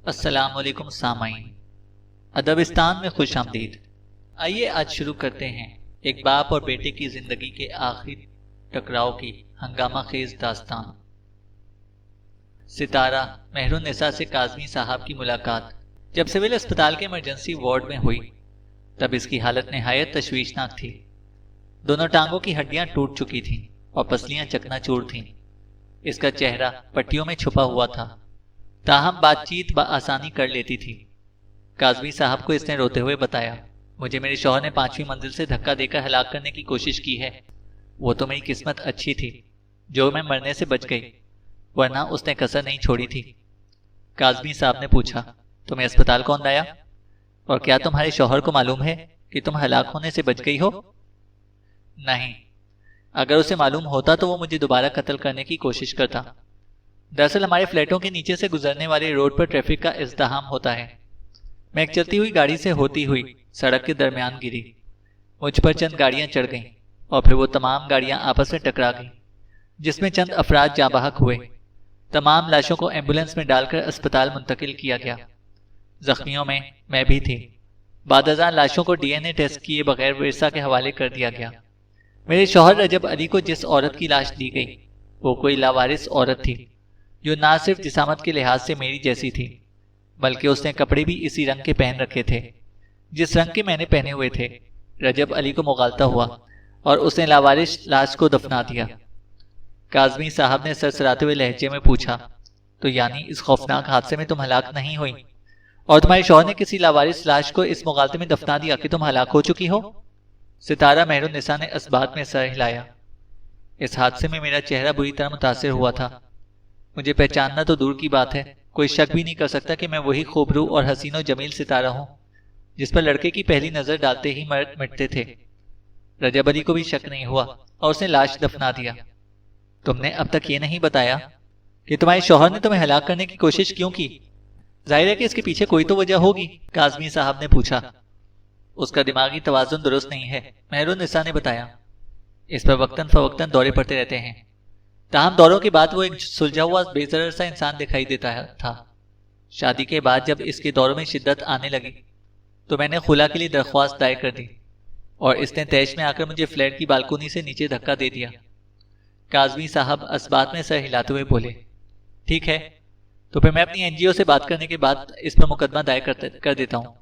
السلام علیکم سامعین، ادبستان میں خوش آمدید۔ آئیے آج شروع کرتے ہیں ایک باپ اور بیٹے کی زندگی کے آخری ٹکراؤ کی ہنگامہ خیز داستان۔ ستارہ مہر النساء سے کاظمی صاحب کی ملاقات جب سول اسپتال کے ایمرجنسی وارڈ میں ہوئی تب اس کی حالت نہایت تشویشناک تھی۔ دونوں ٹانگوں کی ہڈیاں ٹوٹ چکی تھیں اور پسلیاں چکنا چور تھیں۔ اس کا چہرہ پٹیوں میں چھپا ہوا تھا، تاہم بات چیت بآسانی کر لیتی تھی۔ کاظمی صاحب کو اس نے روتے ہوئے بتایا، مجھے میرے شوہر نے 5ویں منزل سے دھکا دے کر ہلاک کرنے کی کوشش کی ہے۔ وہ تو میری قسمت اچھی تھی جو میں مرنے سے بچ گئی، ورنہ اس نے کسر نہیں چھوڑی تھی۔ کاظمی صاحب نے پوچھا، تمہیں اسپتال کون لایا؟ اور کیا تمہارے شوہر کو معلوم ہے کہ تم ہلاک ہونے سے بچ گئی ہو؟ نہیں، اگر اسے معلوم ہوتا تو وہ مجھے دوبارہ قتل کرنے کی کوشش کرتا۔ دراصل ہمارے فلیٹوں کے نیچے سے گزرنے والے روڈ پر ٹریفک کا ازدحام ہوتا ہے۔ میں ایک چلتی ہوئی گاڑی سے ہوتی ہوئی سڑک کے درمیان گری۔ مجھ پر چند گاڑیاں چڑھ گئیں اور پھر وہ تمام گاڑیاں آپس میں ٹکرا گئیں، جس میں چند افراد جاں بحق ہوئے۔ تمام لاشوں کو ایمبولینس میں ڈال کر اسپتال منتقل کیا گیا۔ زخمیوں میں بھی تھی۔ بعد ازاں لاشوں کو ڈی این اے ٹیسٹ کیے بغیر ورثہ کے حوالے کر دیا گیا۔ میرے شوہر رجب علی کو جس عورت کی لاش دی گئی وہ کوئی لاوارث عورت تھی جو نہ صرف جسامت کے لحاظ سے میری جیسی تھی بلکہ اس نے کپڑے بھی اسی رنگ کے پہن رکھے تھے جس رنگ کے میں نے پہنے ہوئے تھے۔ رجب علی کو مغالطہ ہوا اور اس نے لاوارث لاش کو دفنا دیا۔ کاظمی صاحب نے سرسراتے ہوئے لہجے میں پوچھا، تو یعنی اس خوفناک حادثے میں تم ہلاک نہیں ہوئی اور تمہارے شوہر نے کسی لاوارث لاش کو اس مغالطے میں دفنا دیا کہ تم ہلاک ہو چکی ہو؟ ستارہ مہر النساء نے اس بات میں سر ہلایا۔ اس حادثے میں میرا چہرہ بری طرح متاثر ہوا تھا۔ مجھے پہچاننا تو دور کی بات ہے، کوئی شک بھی نہیں کر سکتا کہ میں وہی خوبرو اور حسین و جمیل ستارہ ہوں جس پر لڑکے کی پہلی نظر ڈالتے ہی مرد مٹتے تھے۔ رجب علی کو بھی شک نہیں ہوا اور اس نے لاش دفنا دیا۔ تم نے اب تک یہ نہیں بتایا کہ تمہارے شوہر نے تمہیں ہلاک کرنے کی کوشش کیوں کی؟ ظاہر ہے کہ اس کے پیچھے کوئی تو وجہ ہوگی، کاظمی صاحب نے پوچھا۔ اس کا دماغی توازن درست نہیں ہے، مہر النساء نے بتایا۔ اس پر وقتاً فوقتاً دورے پڑتے رہتے ہیں، تاہم دوروں کے بعد وہ ایک سلجھا ہوا بے ضرر سا انسان دکھائی دیتا تھا۔ شادی کے بعد جب اس کے دوروں میں شدت آنے لگی تو میں نے خلا کے لیے درخواست دائر کر دی اور اس نے تیش میں آ کر مجھے فلیٹ کی بالکونی سے نیچے دھکا دے دیا۔ کاظمی صاحب اس بات میں سر ہلاتے ہوئے بولے، ٹھیک ہے، تو پھر میں اپنی این جی او سے بات کرنے کے بعد اس پر مقدمہ دائر کر دیتا ہوں۔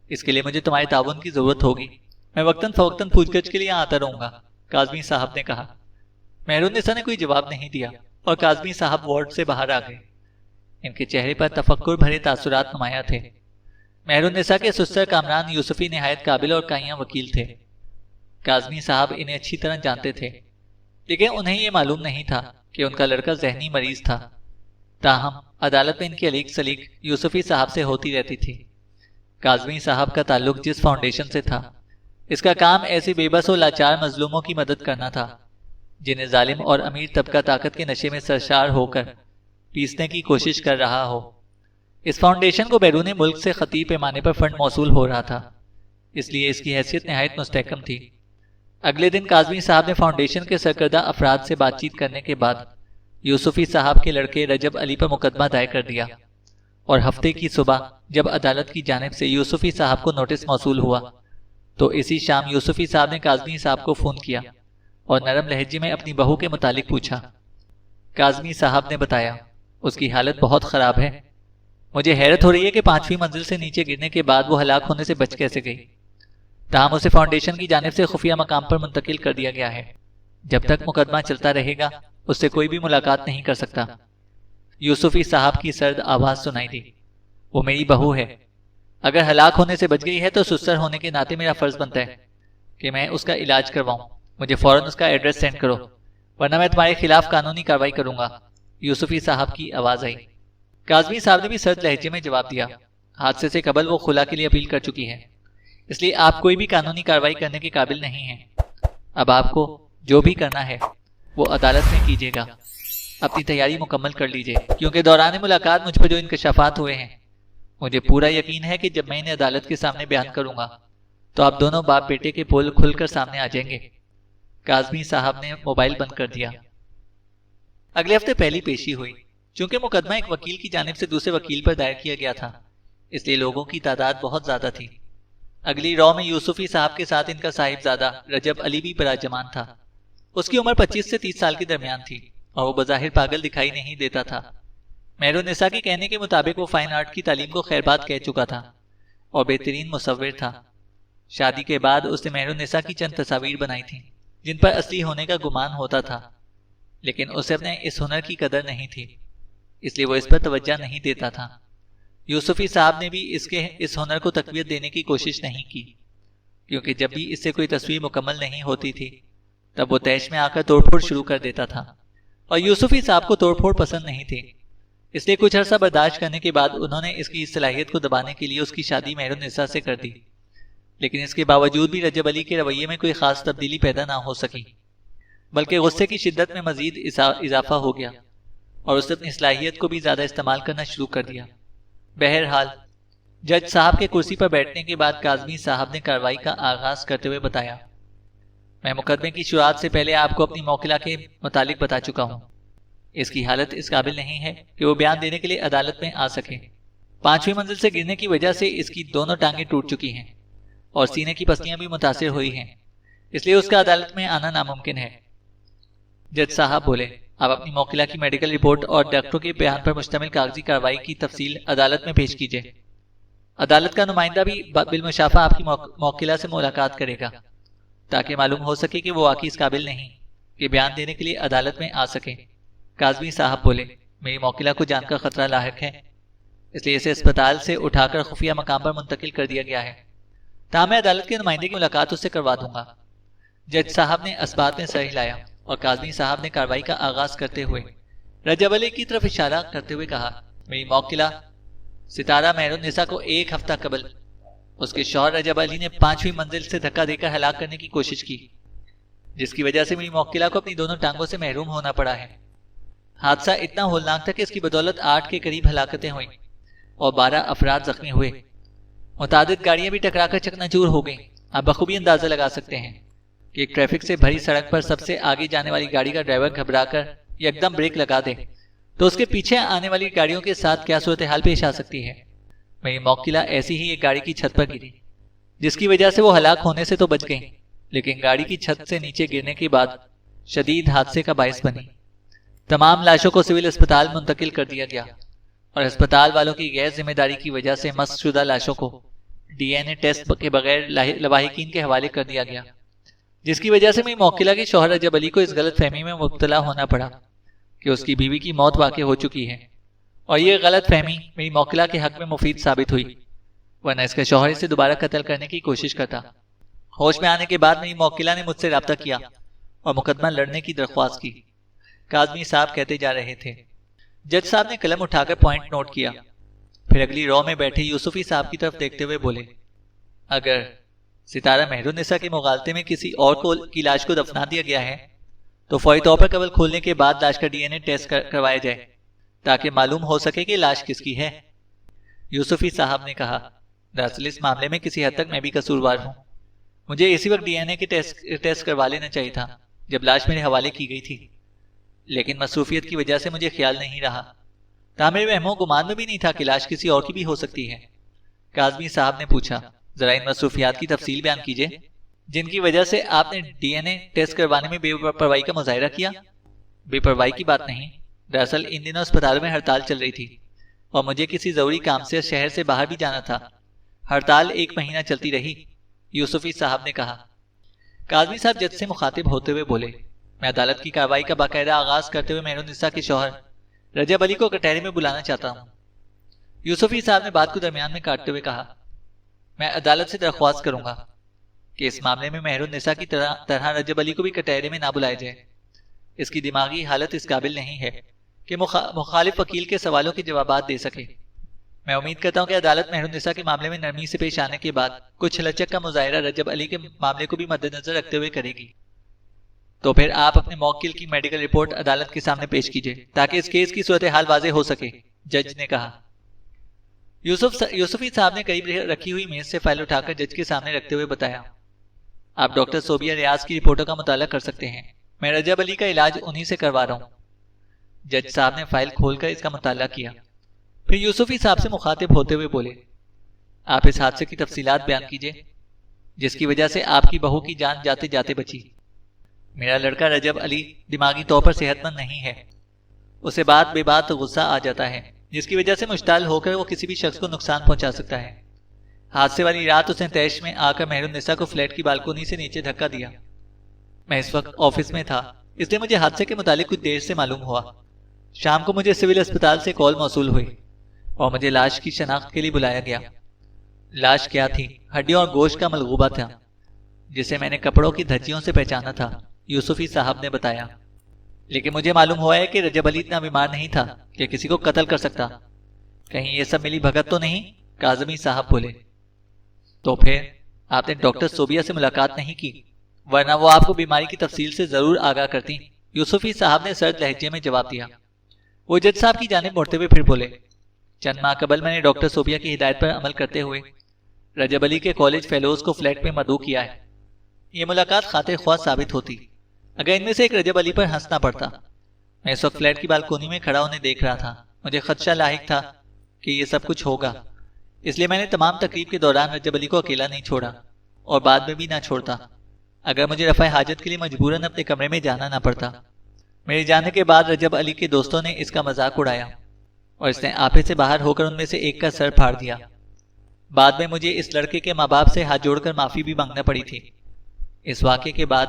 اس کے لیے مجھے تمہارے تعاون کی ضرورت ہوگی۔ میں وقتاً فوقتاً پوچھ گچھ کے لیے آتا رہوں گا، کاظمی صاحب نے کہا۔ مہر النساء نے کوئی جواب نہیں دیا اور کاظمی صاحب وارڈ سے باہر آ گئے۔ ان کے چہرے پر تفکر بھرے تاثرات نمایاں تھے۔ مہر النساء کے سسر کامران یوسفی نہایت قابل اور کائیاں وکیل تھے۔ کاظمی صاحب انہیں اچھی طرح جانتے تھے، لیکن انہیں یہ معلوم نہیں تھا کہ ان کا لڑکا ذہنی مریض تھا۔ تاہم عدالت میں ان کی الیگ سلیگ یوسفی صاحب سے ہوتی رہتی تھی۔ کاظمی صاحب کا تعلق جس فاؤنڈیشن سے تھا، اس کا کام ایسے بے بس و لاچار مظلوموں کی مدد کرنا تھا جنہیں ظالم اور امیر طبقہ طاقت کے نشے میں سرشار ہو کر پیسنے کی کوشش کر رہا ہو۔ اس فاؤنڈیشن کو بیرون ملک سے خطیر پیمانے پر فنڈ موصول ہو رہا تھا، اس لیے اس کی حیثیت نہایت مستحکم تھی۔ اگلے دن کاظمی صاحب نے فاؤنڈیشن کے سرکردہ افراد سے بات چیت کرنے کے بعد یوسفی صاحب کے لڑکے رجب علی پر مقدمہ دائر کر دیا، اور ہفتے کی صبح جب عدالت کی جانب سے یوسفی صاحب کو نوٹس موصول ہوا تو اسی شام یوسفی صاحب نے کاظمی صاحب کو فون کیا اور نرم لہجے میں اپنی بہو کے متعلق پوچھا۔ کاظمی صاحب نے بتایا، اس کی حالت بہت خراب ہے۔ مجھے حیرت ہو رہی ہے کہ 5ویں منزل سے نیچے گرنے کے بعد وہ ہلاک ہونے سے بچ کیسے گئی۔ تاہم اسے فاؤنڈیشن کی جانب سے خفیہ مقام پر منتقل کر دیا گیا ہے۔ جب تک مقدمہ چلتا رہے گا اس سے کوئی بھی ملاقات نہیں کر سکتا۔ یوسفی صاحب کی سرد آواز سنائی دی، وہ میری بہو ہے، اگر ہلاک ہونے سے بچ گئی ہے تو سسر ہونے کے ناطے میرا فرض بنتا ہے کہ میں اس کا علاج کرواؤں۔ مجھے فوراً اس کا ایڈریس سینڈ کرو ورنہ میں تمہارے خلاف قانونی کارروائی کروں گا، یوسفی صاحب کی آواز آئی۔ کاظمی صاحب نے بھی سرد لہجے میں جواب دیا، حادثے سے قبل وہ خلا کے لیے اپیل کر چکی ہے، اس لیے آپ کوئی بھی قانونی کارروائی کرنے کے قابل نہیں ہیں۔ اب آپ کو جو بھی کرنا ہے وہ عدالت میں کیجیے گا۔ اپنی تیاری مکمل کر لیجیے کیونکہ دوران ملاقات مجھ پر جو انکشافات ہوئے ہیں مجھے پورا یقین ہے کہ جب میں انہیں عدالت کے سامنے بیان کروں گا تو آپ دونوں باپ بیٹے کے پول کھل کر سامنے آ جائیں گے۔ کاظمی صاحب نے موبائل بند کر دیا۔ اگلے ہفتے پہلی پیشی ہوئی۔ چونکہ مقدمہ ایک وکیل کی جانب سے دوسرے وکیل پر دائر کیا گیا تھا، اس لیے لوگوں کی تعداد بہت زیادہ تھی۔ اگلی رو میں یوسفی صاحب کے ساتھ ان کا صاحبزادہ رجب علی بھی براجمان تھا۔ اس کی عمر 25 سے 30 سال کے درمیان تھی اور وہ بظاہر پاگل دکھائی نہیں دیتا تھا۔ مہرالنساء کے کہنے کے مطابق وہ فائن آرٹ کی تعلیم کو خیر بات کہہ چکا تھا اور بہترین مصور تھا۔ شادی کے بعد اس نے مہرالنساء کی چند تصاویر بنائی تھیں جن پر اصلی ہونے کا گمان ہوتا تھا، لیکن اسے اپنے اس ہنر کی قدر نہیں تھی، اس لیے وہ اس پر توجہ نہیں دیتا تھا۔ یوسفی صاحب نے بھی اس ہنر کو تقویت دینے کی کوشش نہیں کی، کیونکہ جب بھی اس سے کوئی تصویر مکمل نہیں ہوتی تھی تب وہ تیش میں آ کر توڑ پھوڑ شروع کر دیتا تھا، اور یوسفی صاحب کو توڑ پھوڑ پسند نہیں تھی۔ اس لیے کچھ عرصہ برداشت کرنے کے بعد انہوں نے اس کی صلاحیت کو دبانے کے لیے اس کی شادی مہرالنساء سے کر دی، لیکن اس کے باوجود بھی رجب علی کے رویے میں کوئی خاص تبدیلی پیدا نہ ہو سکی، بلکہ غصے کی شدت میں مزید اضافہ ہو گیا اور اس نے اپنی صلاحیت کو بھی زیادہ استعمال کرنا شروع کر دیا۔ بہرحال جج صاحب کے کرسی پر بیٹھنے کے بعد کاظمی صاحب نے کارروائی کا آغاز کرتے ہوئے بتایا، میں مقدمے کی شروعات سے پہلے آپ کو اپنی موکلہ کے متعلق بتا چکا ہوں۔ اس کی حالت اس قابل نہیں ہے کہ وہ بیان دینے کے لیے عدالت میں آ سکے۔ 5ویں منزل سے گرنے کی وجہ سے اس کی دونوں ٹانگیں ٹوٹ چکی ہیں اور سینے کی پسلیاں بھی متاثر ہوئی ہیں، اس لیے اس کا عدالت میں آنا ناممکن ہے۔ جج صاحب بولے، آپ اپنی موکلہ کی میڈیکل رپورٹ اور ڈاکٹروں کے بیان پر مشتمل کاغذی کارروائی کی تفصیل عدالت میں پیش کیجیے۔ عدالت کا نمائندہ بھی بالمشافہ آپ کی موکلہ سے ملاقات کرے گا تاکہ معلوم ہو سکے کہ وہ واقعی اس قابل نہیں کہ بیان دینے کے لیے عدالت میں آ سکے۔ کاظمی صاحب بولے، میری موکلہ کو جان کا خطرہ لاحق ہے، اس لیے اسے اسپتال سے اٹھا کر خفیہ مقام پر منتقل کر دیا گیا ہے، تاہم میں عدالت کے نمائندے کی ملاقات اس سے کروا دوں گا۔ جج صاحب نے اسبات میں سر ہلایا اور کاظمی صاحب نے کارروائی کا آغاز کرتے ہوئے رجب علی کی طرف اشارہ کرتے ہوئے کہا، میری موکلہ ستارہ مہرالنساء کو 1 ہفتہ قبل اس کے شوہر رجب علی نے 5ویں منزل سے دھکا دے کر ہلاک کرنے کی کوشش کی، جس کی وجہ سے میری موکلہ کو اپنی دونوں ٹانگوں سے محروم ہونا پڑا ہے۔ حادثہ اتنا ہولناک تھا کہ اس کی بدولت 8 کے قریب ہلاکتیں ہوئیں اور 12 افراد زخمی ہوئے۔ متعدد گاڑیاں بھی ٹکرا کر چکناچور ہو گئیں۔ آپ بخوبی اندازہ لگا سکتے ہیں کہ ایک ٹریفک سے بھری سڑک پر سب سے آگے جانے والی گاڑی کا ڈرائیور گھبرا کر یکدم بریک لگا دے تو اس کے پیچھے آنے والی گاڑیوں کے ساتھ کیا صورتحال پیش آ سکتی ہے۔ میری موکلہ ایسی ہی ایک گاڑی کی چھت پر گری، جس کی وجہ سے وہ ہلاک ہونے سے تو بچ گئیں، لیکن گاڑی کی چھت سے نیچے گرنے کے بعد شدید حادثے کا باعث بنی۔ تمام لاشوں کو سول اسپتال منتقل کر دیا گیا اور اسپتال والوں کی غیر ذمہ داری کی وجہ سے مسخ شدہ لاشوں کو ڈی این اے ٹیسٹ کے بغیر لواحقین کے حوالے کر دیا گیا، جس کی وجہ سے میری موکلہ کے شوہر رجب علی کو اس غلط فہمی میں مبتلا ہونا پڑا کہ اس کی بیوی کی موت واقع ہو چکی ہے، اور یہ غلط فہمی میری موکلہ کے حق میں مفید ثابت ہوئی، ورنہ اس کا شوہر اسے دوبارہ قتل کرنے کی کوشش کرتا۔ ہوش میں آنے کے بعد میری موکلہ نے مجھ سے رابطہ کیا اور مقدمہ لڑنے کی درخواست کی۔ کاظمی صاحب کہتے جا رہے تھے۔ جج صاحب نے قلم اٹھا کر پوائنٹ نوٹ کیا، پھر اگلی رو میں بیٹھے یوسفی صاحب کی طرف دیکھتے ہوئے بولے، اگر ستارہ مہرالنساء کے مغالطے میں کسی اور کی لاش کو دفنا دیا گیا ہے تو فوری طور پر قبر کھولنے کے بعد لاش کا ڈی این اے ٹیسٹ کروایا جائے تاکہ معلوم ہو سکے کہ لاش کس کی ہے۔ یوسفی صاحب نے کہا، دراصل اس معاملے میں کسی حد تک میں بھی قصوروار ہوں، مجھے اسی وقت ڈی این اے کے ٹیسٹ کروا لینا چاہیے تھا جب لاش میرے حوالے کی گئی تھی، لیکن مصروفیت کی وجہ سے مجھے خیال نہیں رہا، تاہم میرے وہم و گمان میں بھی نہیں تھا کہ لاش کسی اور کی بھی ہو سکتی ہے۔ کاظمی صاحب نے پوچھا، ذرا ان مصروفیات کی تفصیل بیان کیجیے جن کی وجہ سے آپ نے ڈی این اے ٹیسٹ کروانے میں بے پرواہی کا مظاہرہ کیا۔ بے پرواہی کی بات نہیں، دراصل ان دنوں اسپتال میں ہڑتال چل رہی تھی اور مجھے کسی ضروری کام سے شہر سے باہر بھی جانا تھا۔ ہڑتال 1 مہینہ چلتی رہی، یوسفی صاحب نے کہا۔ کاظمی صاحب جج سے مخاطب ہوتے ہوئے بولے، میں عدالت کی کارروائی کا باقاعدہ آغاز کرتے ہوئے مہرالنساء کے شوہر رجب علی کو کٹہرے میں بلانا چاہتا ہوں۔ یوسفی صاحب نے بات کو درمیان میں کاٹتے ہوئے کہا، میں عدالت سے درخواست کروں گا کہ اس معاملے میں مہرالنساء کی طرح رجب علی کو بھی کٹہرے میں نہ بلایا جائے۔ اس کی دماغی حالت اس قابل نہیں ہے کہ مخالف وکیل کے سوالوں کے جوابات دے سکے۔ میں امید کرتا ہوں کہ عدالت مہرالنساء کے معاملے میں نرمی سے پیش آنے کے بعد کچھ لچک کا مظاہرہ رجب علی کے معاملے کو بھی مد نظر رکھتے ہوئے کرے گی۔ تو پھر آپ اپنے موکل کی میڈیکل رپورٹ عدالت کے سامنے پیش کیجیے تاکہ اس کیس کی صورتحال واضح ہو سکے، جج نے کہا۔ یوسفی صاحب نے قریب رکھی ہوئی میز سے فائل اٹھا کر جج کے سامنے رکھتے ہوئے بتایا، آپ ڈاکٹر صوبیہ ریاض کی رپورٹوں کا مطالعہ کر سکتے ہیں، میں رجب علی کا علاج انہی سے کروا رہا ہوں۔ جج صاحب نے فائل کھول کر اس کا مطالعہ کیا، پھر یوسفی صاحب سے مخاطب ہوتے ہوئے بولے، آپ اس حادثے کی تفصیلات بیان کیجیے جس کی وجہ سے آپ کی بہو کی جان جاتے جاتے بچی۔ میرا لڑکا رجب علی دماغی طور پر صحت مند نہیں ہے، اسے بات بے بات غصہ آ جاتا ہے جس کی وجہ سے مشتعل ہو کر وہ کسی بھی شخص کو نقصان پہنچا سکتا ہے۔ حادثے والی رات اس نے تیش میں آ کر مہر النساء کو فلیٹ کی بالکونی سے نیچے دھکا دیا۔ میں اس وقت آفس میں تھا، اس لیے مجھے حادثے کے متعلق کچھ دیر سے معلوم ہوا۔ شام کو مجھے سول اسپتال سے کال موصول ہوئی اور مجھے لاش کی شناخت کے لیے بلایا گیا۔ لاش کیا تھی؟ ہڈیوں اور گوشت کا ملغوبہ تھا جسے میں نے کپڑوں کی دھجیوں سے پہچانا تھا، یوسفی صاحب نے بتایا۔ لیکن مجھے معلوم ہوا ہے کہ رجب علی اتنا بیمار نہیں تھا کہ کسی کو قتل کر سکتا۔ کہیں یہ سب ملی بھگت تو نہیں؟ کاظمی صاحب بولے۔ تو پھر آپ نے ڈاکٹر صوبیہ سے ملاقات نہیں کی، ورنہ وہ آپ کو بیماری کی تفصیل سے ضرور آگاہ کرتی، یوسفی صاحب نے سرد لہجے میں جواب دیا۔ وہ جج صاحب کی جانب مڑتے ہوئے پھر بولے، چند ماہ قبل میں نے ڈاکٹر صوبیہ کی ہدایت پر عمل کرتے ہوئے رجب علی کے کالج فیلوز کو فلیٹ میں مدعو کیا ہے۔ یہ ملاقات خاطر خواہ ثابت ہوتی اگر ان میں سے ایک رجب علی پر ہنسنا پڑتا۔ میں اس وقت فلیٹ کی بالکونی میں کھڑا انہیں دیکھ رہا تھا، مجھے خدشہ لاحق تھا کہ یہ سب کچھ ہوگا، اس لیے میں نے تمام تقریب کے دوران رجب علی کو اکیلا نہیں چھوڑا اور بعد میں بھی نہ چھوڑتا اگر مجھے رفع حاجت کے لیے مجبوراً اپنے کمرے میں جانا نہ پڑتا۔ میرے جانے کے بعد رجب علی کے دوستوں نے اس کا مذاق اڑایا اور اس نے آپے سے باہر ہو کر ان میں سے ایک کا سر پھاڑ دیا۔ بعد میں مجھے اس لڑکے کے ماں باپ سے ہاتھ جوڑ کر معافی بھی مانگنا پڑی تھی۔ اس واقعے کے بعد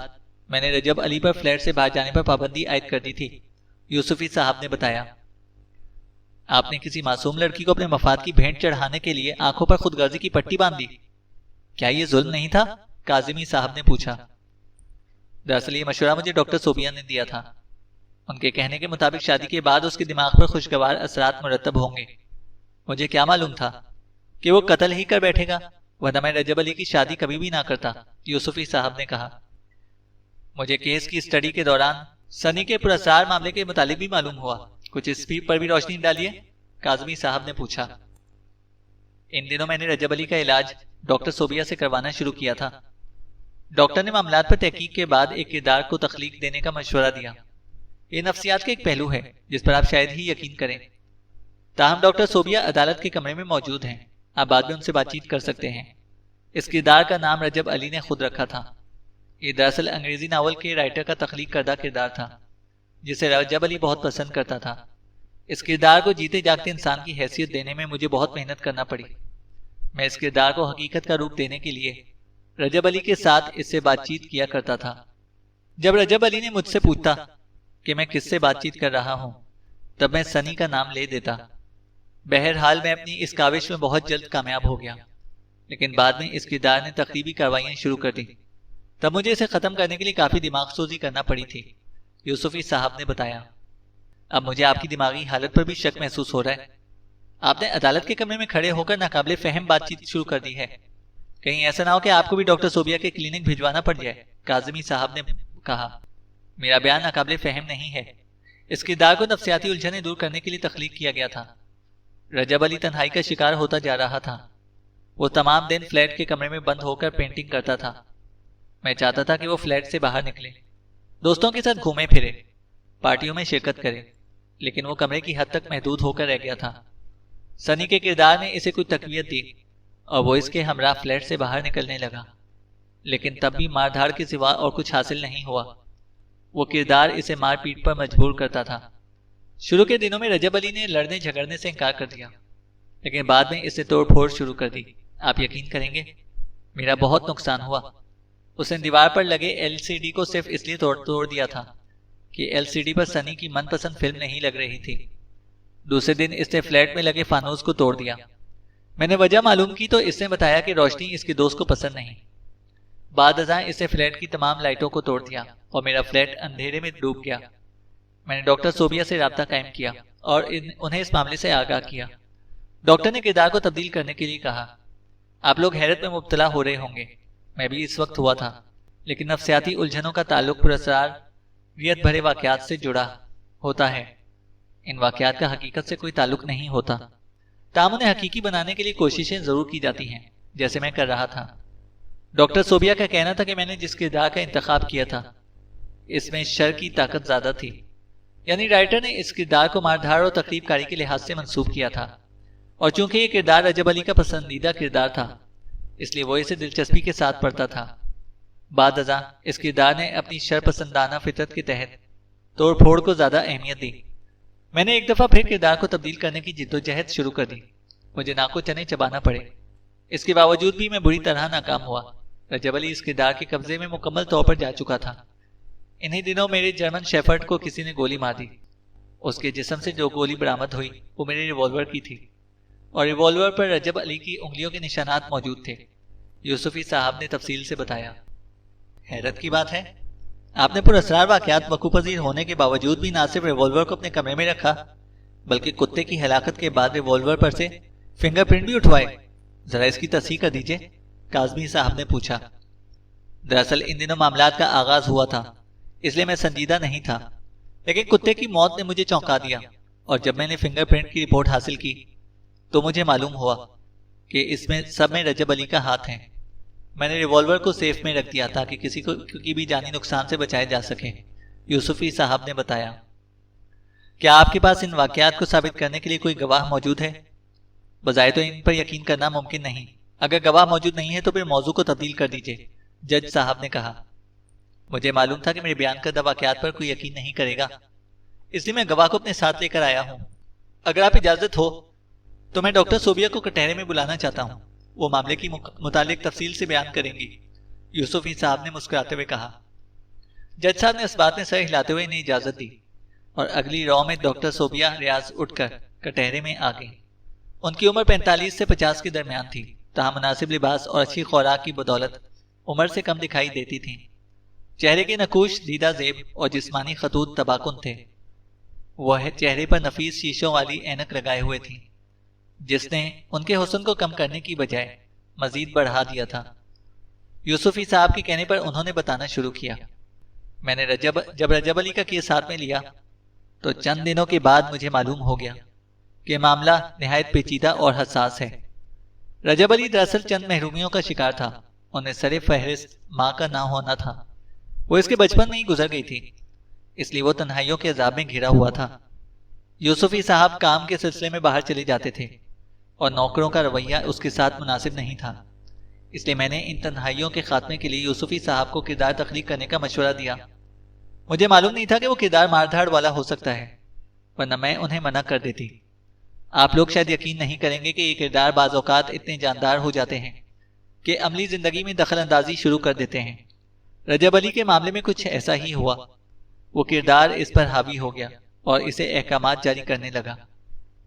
میں نے رجب علی پر فلیٹ سے باہر جانے پر پابندی عائد کر دی تھی، یوسفی صاحب نے بتایا۔ آپ نے کسی معصوم لڑکی کو اپنے مفاد کی بھینٹ چڑھانے کے لیے آنکھوں پر خود غرضی کی پٹی باندھ دی، کیا یہ ظلم نہیں تھا؟ کاظمی صاحب نے پوچھا۔ دراصل یہ مشورہ مجھے ڈاکٹر صوبیہ نے دیا تھا، ان کے کہنے کے مطابق شادی کے بعد اس کے دماغ پر خوشگوار اثرات مرتب ہوں گے۔ مجھے کیا معلوم تھا کہ وہ قتل ہی کر بیٹھے گا، ورنہ میں رجب علی کی شادی کبھی بھی نہ کرتا، یوسفی صاحب نے کہا۔ مجھے کیس کی اسٹڈی کے دوران سنی کے پراسرار معاملے کے متعلق بھی معلوم ہوا، کچھ اس پر بھی روشنی ڈالیے، کاظمی صاحب نے پوچھا۔ ان دنوں میں نے رجب علی کا علاج ڈاکٹر صوبیہ سے کروانا شروع کیا تھا۔ ڈاکٹر نے معاملات پر تحقیق کے بعد ایک کردار کو تخلیق دینے کا مشورہ دیا۔ یہ نفسیات کا ایک پہلو ہے جس پر آپ شاید ہی یقین کریں، تاہم ڈاکٹر صوبیہ عدالت کے کمرے میں موجود ہیں، آپ بعد میں ان سے بات چیت کر سکتے ہیں۔ اس کردار کا نام رجب علی نے خود رکھا تھا۔ یہ دراصل انگریزی ناول کے رائٹر کا تخلیق کردہ کردار تھا جسے رجب علی بہت پسند کرتا تھا۔ اس کردار کو جیتے جاگتے انسان کی حیثیت دینے میں مجھے بہت محنت کرنا پڑی۔ میں اس کردار کو حقیقت کا روپ دینے کے لیے رجب علی کے ساتھ اس سے بات چیت کیا کرتا تھا۔ جب رجب علی نے مجھ سے پوچھتا کہ میں کس سے بات چیت کر رہا ہوں، تب میں سنی کا نام لے دیتا۔ بہرحال میں اپنی اس کاوش میں بہت جلد کامیاب ہو گیا، لیکن بعد میں اس کردار نے تقریبی کارروائیاں شروع کر دی، تب مجھے اسے ختم کرنے کے لیے کافی دماغ سوزی کرنا پڑی تھی، یوسفی صاحب نے بتایا۔ اب مجھے آپ کی دماغی حالت پر بھی شک محسوس ہو رہا ہے۔ آپ نے عدالت کے کمرے میں کھڑے ہو کر ناقابل فہم بات چیت شروع کر دی ہے، کہیں ایسا نہ ہو کہ آپ کو بھی ڈاکٹر صوبیہ کے کلینک بھجوانا پڑ جائے، کاظمی صاحب نے کہا۔ میرا بیان ناقابل فہم نہیں ہے، اس کردار کو نفسیاتی الجھنیں دور کرنے کے لیے تخلیق کیا گیا تھا۔ رجب علی تنہائی کا شکار ہوتا جا رہا تھا، وہ تمام دن فلیٹ کے کمرے میں بند ہو کر پینٹنگ کرتا تھا۔ میں چاہتا تھا کہ وہ فلیٹ سے باہر نکلے، دوستوں کے ساتھ گھومے پھرے، پارٹیوں میں شرکت کرے، لیکن وہ کمرے کی حد تک محدود ہو کر رہ گیا تھا۔ سنی کے کردار نے اسے کچھ تقویت دی اور وہ اس کے ہمراہ فلیٹ سے باہر نکلنے لگا، لیکن تب بھی مار دھاڑ کے سوا اور کچھ حاصل نہیں ہوا۔ وہ کردار اسے مار پیٹ پر مجبور کرتا تھا۔ شروع کے دنوں میں رجب علی نے لڑنے جھگڑنے سے انکار کر دیا، لیکن بعد میں اسے توڑ پھوڑ شروع کر دی۔ آپ یقین کریں گے، میرا بہت نقصان ہوا۔ اس نے دیوار پر لگے ایل سی ڈی کو صرف اس لیے توڑ دیا تھا کہ ایل سی ڈی پر سنی کی من پسند فلم نہیں لگ رہی تھی۔ دوسرے دن اس نے فلیٹ میں لگے فانوس کو توڑ دیا۔ میں نے وجہ معلوم کی تو اس نے بتایا کہ روشنی اس کے دوست کو پسند نہیں۔ بعد ازاں اس نے فلیٹ کی تمام لائٹوں کو توڑ دیا اور میرا فلیٹ اندھیرے میں ڈوب گیا۔ میں نے ڈاکٹر صوبیہ سے رابطہ قائم کیا اور انہیں اس معاملے سے آگاہ کیا۔ ڈاکٹر نے کردار کو تبدیل کرنے کے لیے کہا۔ آپ لوگ حیرت میں مبتلا ہو رہے ہوں گے، میں بھی اس وقت ہوا تھا، لیکن نفسیاتی الجھنوں کا تعلق پراسرار ریت بھرے واقعات سے جڑا ہوتا ہے۔ ان واقعات کا حقیقت سے کوئی تعلق نہیں ہوتا، تاہم انہیں حقیقی بنانے کے لیے کوششیں ضرور کی جاتی ہیں، جیسے میں کر رہا تھا۔ ڈاکٹر صوبیہ کا کہنا تھا کہ میں نے جس کردار کا انتخاب کیا تھا اس میں شر کی طاقت زیادہ تھی۔ یعنی رائٹر نے اس کردار کو ماردھاڑ اور تقریب کاری کے لحاظ سے منسوب کیا تھا، اور چونکہ یہ کردار رجب علی کا پسندیدہ کردار تھا اس لیے وہ اسے دلچسپی کے ساتھ پڑھتا تھا۔ بعد ازاں اس کردار نے اپنی شرپسندانہ فطرت کے تحت توڑ پھوڑ کو زیادہ اہمیت دی۔ میں نے ایک دفعہ پھر کردار کو تبدیل کرنے کی جدوجہد شروع کر دی۔ مجھے ناک و چنے چبانا پڑے، اس کے باوجود بھی میں بری طرح ناکام ہوا۔ رجب علی اس کردار کے قبضے میں مکمل طور پر جا چکا تھا۔ انہی دنوں میرے جرمن شیفرڈ کو کسی نے گولی مار دی۔ اس کے جسم سے جو گولی برآمد ہوئی وہ میرے ریوالور کی تھی، اور ریوالور پر رجب علی کی انگلیوں کے نشانات موجود تھے۔ یوسفی صاحب نے تفصیل سے بتایا۔ حیرت کی بات ہے، آپ نے پراسرار واقعات وقوع پذیر ہونے کے باوجود بھی نہ صرف ریوالور کو اپنے کمرے میں رکھا بلکہ کتے کی ہلاکت کے بعد ریوالور پر سے فنگر پرنٹ بھی اٹھوائے۔ ذرا اس کی تصحیح کر دیجئے، کاظمی صاحب نے پوچھا۔ دراصل ان دنوں معاملات کا آغاز ہوا تھا، اس لیے میں سنجیدہ نہیں تھا، لیکن کتے کی موت نے مجھے چونکا دیا، اور جب میں نے فنگر پرنٹ کی رپورٹ حاصل کی تو مجھے معلوم ہوا کہ اس میں سب میں رجب علی کا ہاتھ ہے۔ میں نے ریوالور کو سیف میں رکھ دیا تاکہ کسی کو کی بھی جانی نقصان سے بچایا جا سکے، یوسفی صاحب نے بتایا۔ کیا آپ کے پاس ان واقعات کو ثابت کرنے کے لیے کوئی گواہ موجود ہے؟ بظاہر تو ان پر یقین کرنا ممکن نہیں۔ اگر گواہ موجود نہیں ہے تو پھر موضوع کو تبدیل کر دیجئے، جج صاحب نے کہا۔ مجھے معلوم تھا کہ میرے بیان کردہ واقعات پر کوئی یقین نہیں کرے گا، اس لیے میں گواہ کو اپنے ساتھ لے کر آیا ہوں۔ اگر آپ اجازت ہو تو میں ڈاکٹر صوبیہ کو کٹہرے میں بلانا چاہتا ہوں، وہ معاملے کی متعلق تفصیل سے بیان کریں گی، یوسفی صاحب نے مسکراتے ہوئے کہا۔ جج صاحب نے اس بات میں سر ہلاتے ہوئے انہیں اجازت دی، اور اگلی رو میں ڈاکٹر صوبیہ ریاض اٹھ کر کٹہرے میں آ گئی۔ ان کی عمر 45 سے 50 کے درمیان تھی، تاہم مناسب لباس اور اچھی خوراک کی بدولت عمر سے کم دکھائی دیتی تھیں۔ چہرے کے نقوش دیدہ زیب اور جسمانی خطوط تباکن تھے۔ وہ چہرے پر نفیس شیشوں والی اینک لگائے ہوئے تھیں، جس نے ان کے حسن کو کم کرنے کی بجائے مزید بڑھا دیا تھا۔ یوسفی صاحب کے کہنے پر انہوں نے بتانا شروع کیا۔ میں نے جب رجب علی کا کیس ہاتھ میں لیا تو چند دنوں کے بعد مجھے معلوم ہو گیا کہ معاملہ نہایت پیچیدہ اور حساس ہے۔ رجب علی دراصل چند محرومیوں کا شکار تھا۔ انہیں سر فہرست ماں کا نہ ہونا تھا، وہ اس کے بچپن میں ہی گزر گئی تھی، اس لیے وہ تنہائیوں کے عذاب میں گھرا ہوا تھا۔ یوسفی صاحب کام کے سلسلے میں باہر چلے جاتے تھے اور نوکروں کا رویہ اس کے ساتھ مناسب نہیں تھا، اس لیے میں نے ان تنہائیوں کے خاتمے کے لیے یوسفی صاحب کو کردار تخلیق کرنے کا مشورہ دیا۔ مجھے معلوم نہیں تھا کہ وہ کردار ماردھاڑ والا ہو سکتا ہے، ورنہ میں انہیں منع کر دیتی۔ آپ لوگ شاید یقین نہیں کریں گے کہ یہ کردار بعض اوقات اتنے جاندار ہو جاتے ہیں کہ عملی زندگی میں دخل اندازی شروع کر دیتے ہیں۔ رجب علی کے معاملے میں کچھ ایسا ہی ہوا۔ وہ کردار اس پر حاوی ہو گیا اور اسے احکامات جاری کرنے لگا۔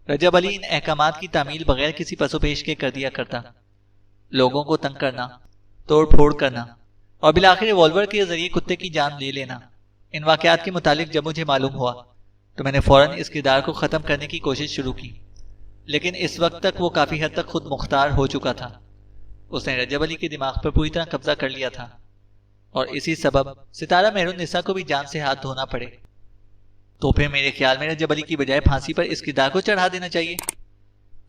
رجب علی ان احکامات کی تعمیل بغیر کسی پس و پیش کے کر دیا کرتا۔ لوگوں کو تنگ کرنا، توڑ پھوڑ کرنا، اور بالآخر ریوالور کے ذریعے کتے کی جان لے لینا۔ ان واقعات کے متعلق جب مجھے معلوم ہوا تو میں نے فوراً اس کردار کو ختم کرنے کی کوشش شروع کی، لیکن اس وقت تک وہ کافی حد تک خود مختار ہو چکا تھا۔ اس نے رجب علی کے دماغ پر پوری طرح قبضہ کر لیا تھا، اور اسی سبب ستارہ مہر النساء کو بھی جان سے ہاتھ دھونا پڑے۔ تو پھر میرے خیال میں رجب علی کی بجائے پھانسی پر اس کردار کو چڑھا دینا چاہیے۔